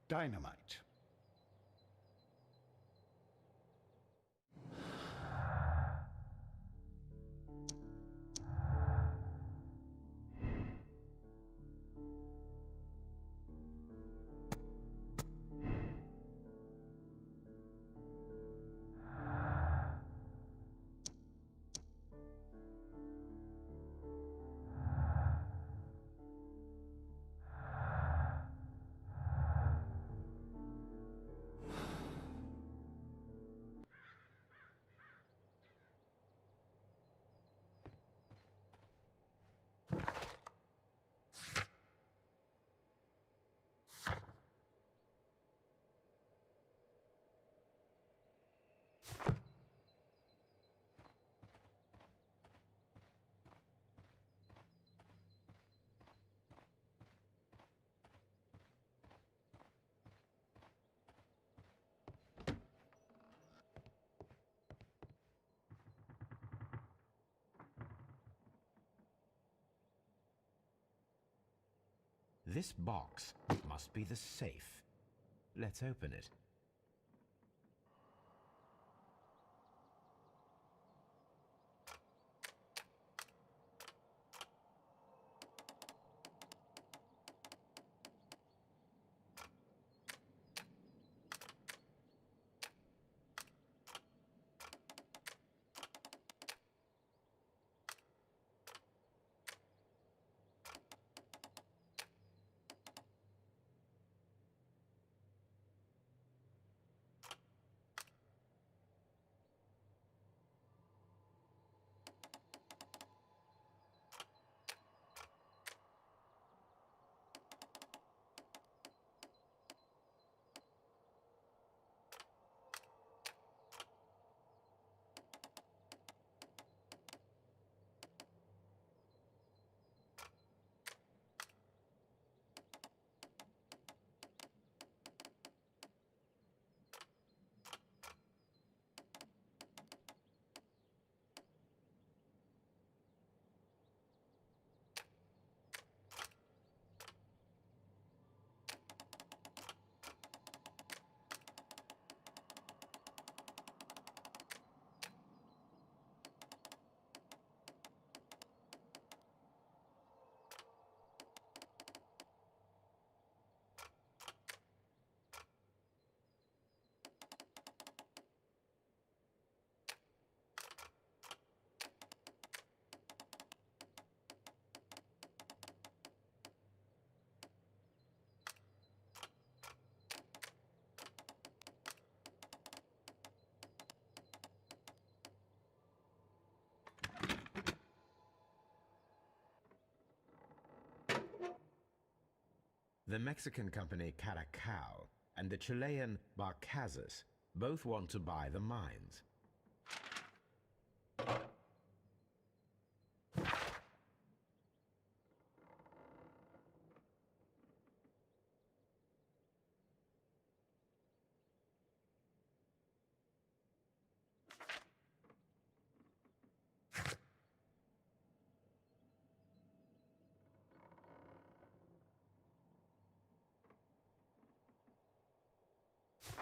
Dynamite. This box must be the safe. Let's open it. The Mexican company Caracal and the Chilean Barcazas both want to buy the mines.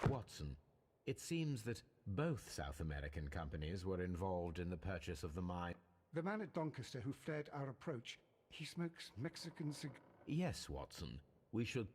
Watson, it seems that both South American companies were involved in the purchase of the mine. The man at Doncaster who fled our approach, he smokes Mexican Yes, Watson, we should...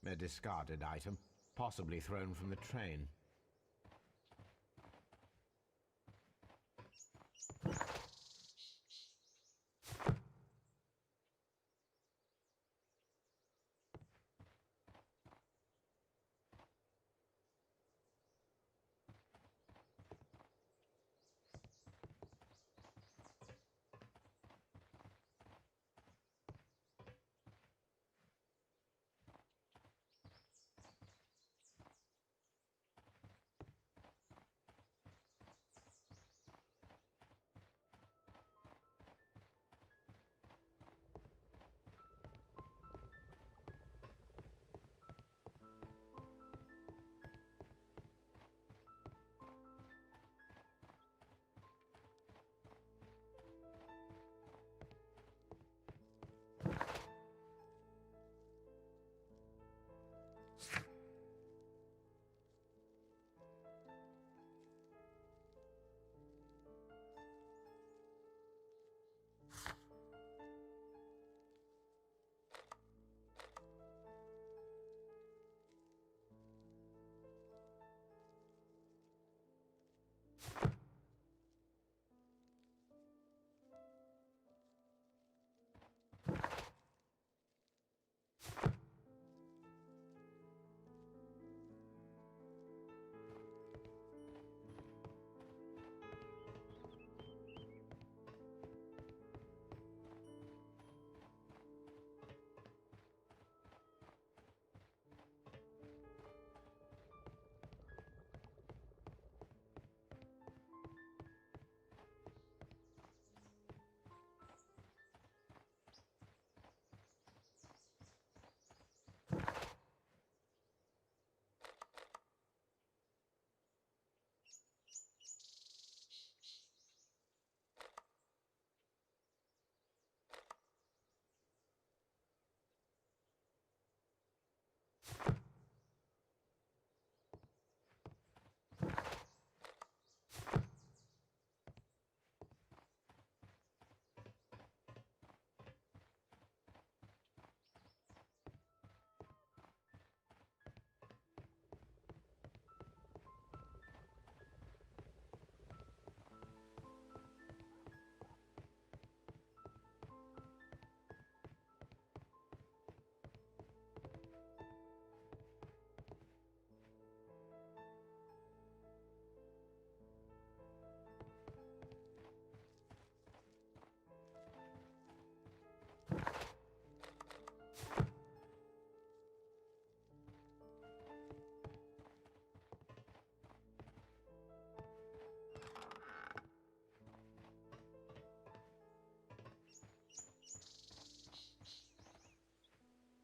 A discarded item, possibly thrown from the train.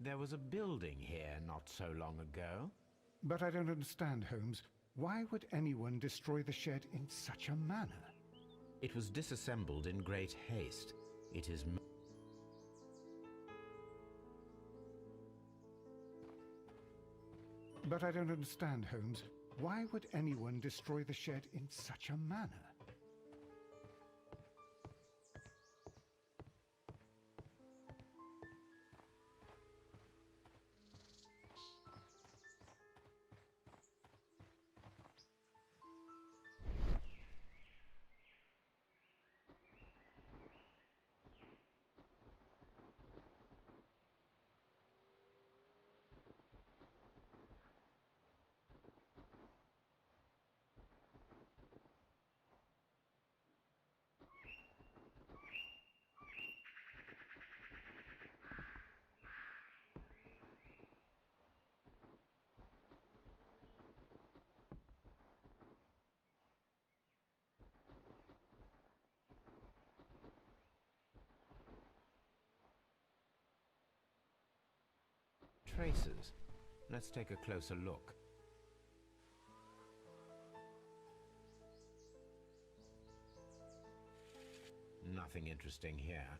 There was a building here not so long ago. But I don't understand, Holmes. Why would anyone destroy the shed in such a manner? It was disassembled in great haste. It is... But I don't understand, Holmes. Why would anyone destroy the shed in such a manner? Traces. Let's take a closer look. Nothing interesting here.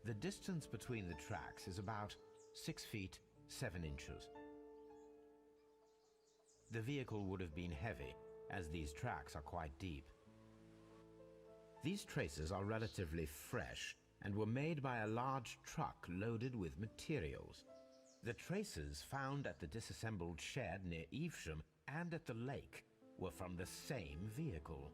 The distance between the tracks is about 6 feet 7 inches. The vehicle would have been heavy, as these tracks are quite deep. These traces are relatively fresh and were made by a large truck loaded with materials. The traces found at the disassembled shed near Evesham and at the lake were from the same vehicle.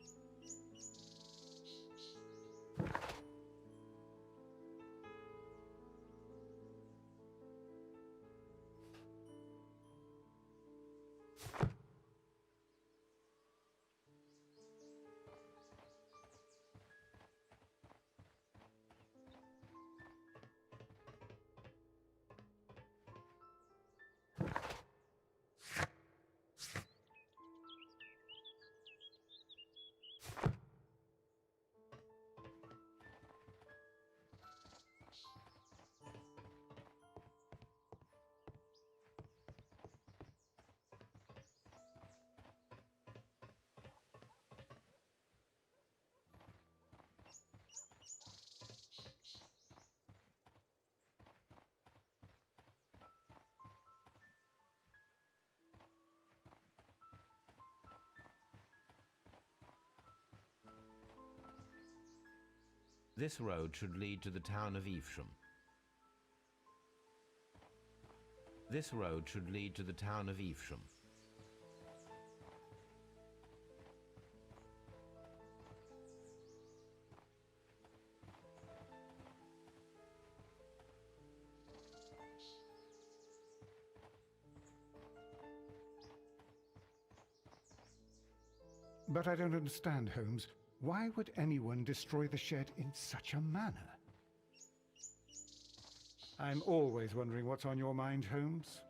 This road should lead to the town of Evesham. This road should lead to the town of Evesham. But I don't understand, Holmes. Why would anyone destroy the shed in such a manner? I'm always wondering what's on your mind, Holmes.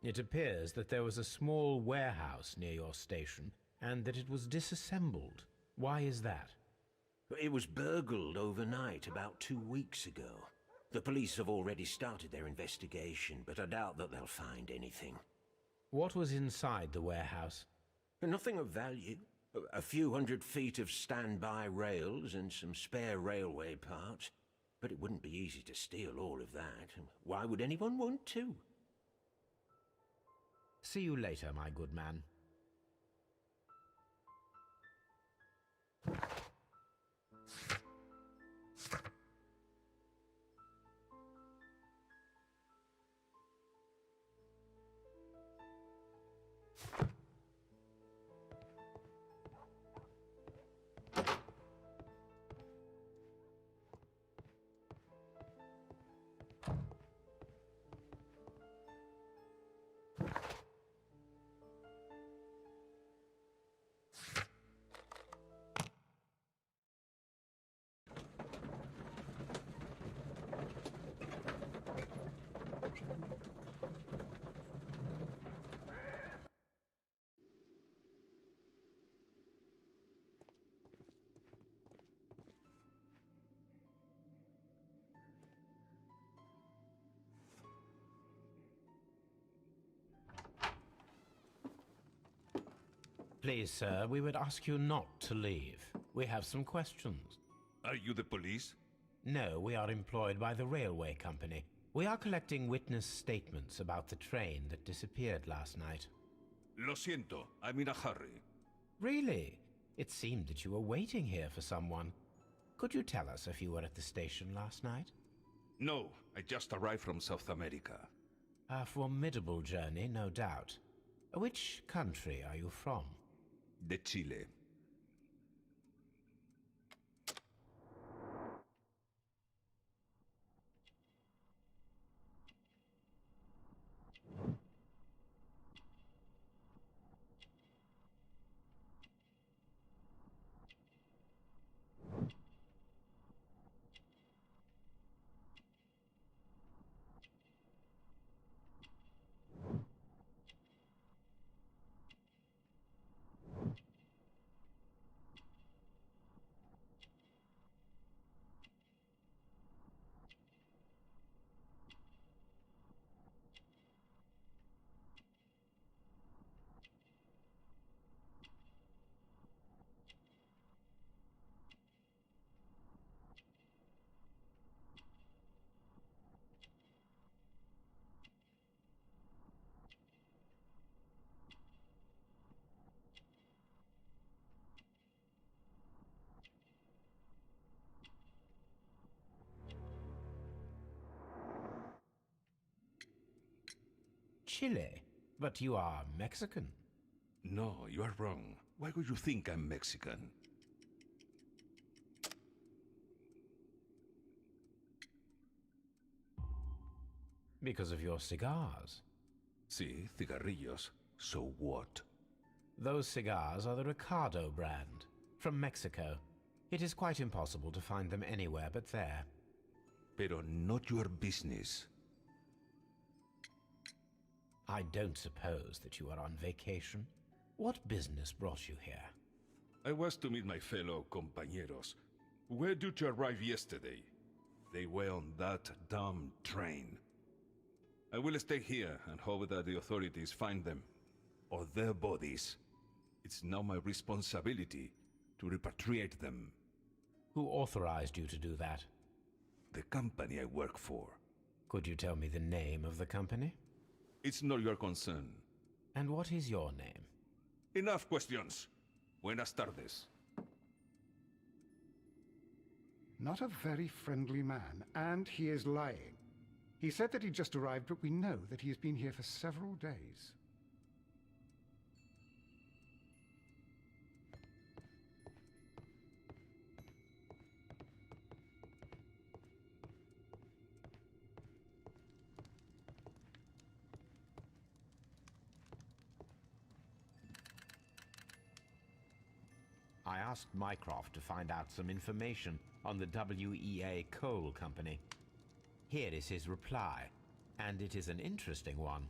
It appears that there was a small warehouse near your station and that it was disassembled. Why is that? It was burgled overnight about 2 weeks ago. The police have already started their investigation, but I doubt that they'll find anything. What was inside the warehouse? Nothing of value. A few hundred feet of standby rails and some spare railway parts. But it wouldn't be easy to steal all of that. Why would anyone want to? See you later, my good man. Please, sir, we would ask you not to leave. We have some questions. Are you the police? No, we are employed by the railway company. We are collecting witness statements about the train that disappeared last night. Lo siento, I'm in a hurry. Really? It seemed that you were waiting here for someone. Could you tell us if you were at the station last night? No, I just arrived from South America. A formidable journey, no doubt. Which country are you from? De Chile. Chile? But you are Mexican. No, you are wrong. Why would you think I'm Mexican? Because of your cigars. Sí, cigarrillos. So what? Those cigars are the Ricardo brand, from Mexico. It is quite impossible to find them anywhere but there. Pero not your business. I don't suppose that you are on vacation. What business brought you here? I was to meet my fellow compañeros, who were due to arrive yesterday. They were on that damn train. I will stay here and hope that the authorities find them, or their bodies. It's now my responsibility to repatriate them. Who authorized you to do that? The company I work for. Could you tell me the name of the company? It's not your concern. And what is your name? Enough questions. Buenas tardes. Not a very friendly man, and he is lying. He said that he just arrived, but we know that he has been here for several days. I asked Mycroft to find out some information on the WEA Coal Company. Here is his reply, and it is an interesting one.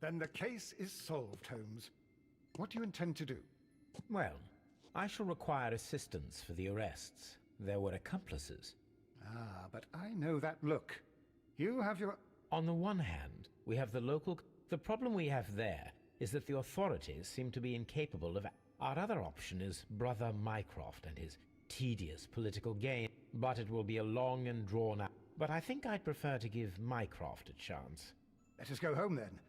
Then the case is solved, Holmes. What do you intend to do? Well, I shall require assistance for the arrests. There were accomplices. Ah, but I know that look. You have your... On the one hand, we have the local... The problem we have there is that the authorities seem to be incapable of... Our other option is Brother Mycroft and his tedious political game, but it will be a long and drawn-out... But I think I'd prefer to give Mycroft a chance. Let us go home, then.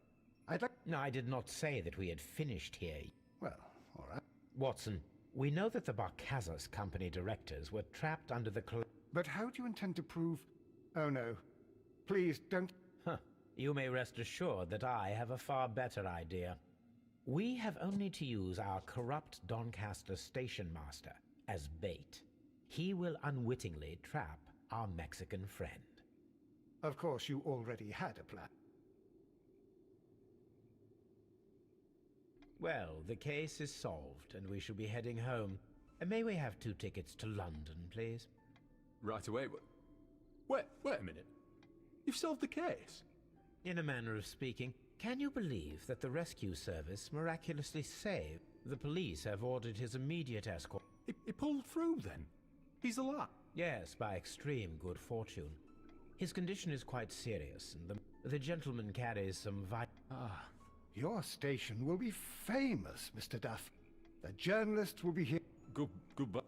I'd like... No, I did not say that we had finished here. Well, all right. Watson, we know that the Barkazas Company directors were trapped under the... But how do you intend to prove... Oh, no. Please, don't... Huh. You may rest assured that I have a far better idea. We have only to use our corrupt Doncaster station master as bait. He will unwittingly trap our Mexican friend. Of course, you already had a plan. Well, the case is solved, and we shall be heading home. May we have 2 tickets to London, please? Right away. Wait a minute. You've solved the case? In a manner of speaking, can you believe that the rescue service miraculously saved? The police have ordered his immediate escort. He pulled through then? He's alive? Yes, by extreme good fortune. His condition is quite serious, and the gentleman carries some Ah, your station will be famous, Mr. Duff. The journalists will be here. Goodbye.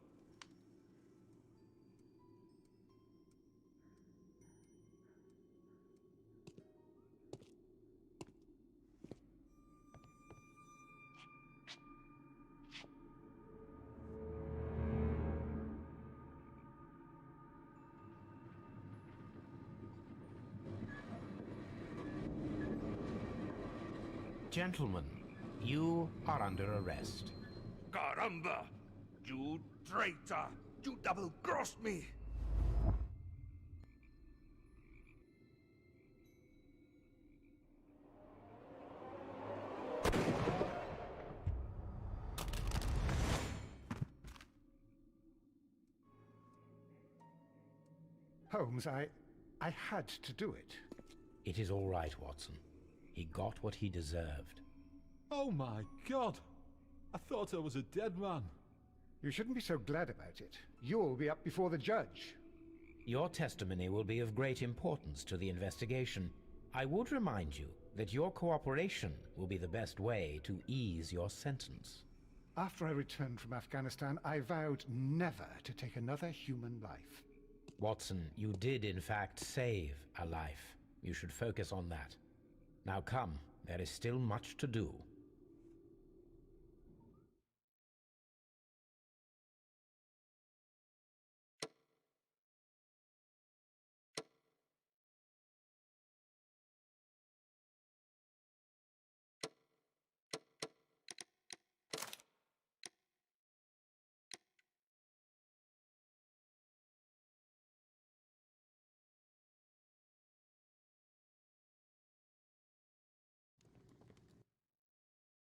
Gentlemen, you are under arrest. Caramba! You traitor! You double-crossed me! Holmes, I had to do it. It is all right, Watson. He got what he deserved. Oh my God! I thought I was a dead man. You shouldn't be so glad about it. You'll be up before the judge. Your testimony will be of great importance to the investigation. I would remind you that your cooperation will be the best way to ease your sentence. After I returned from Afghanistan, I vowed never to take another human life. Watson, you did in fact save a life. You should focus on that. Now come, there is still much to do.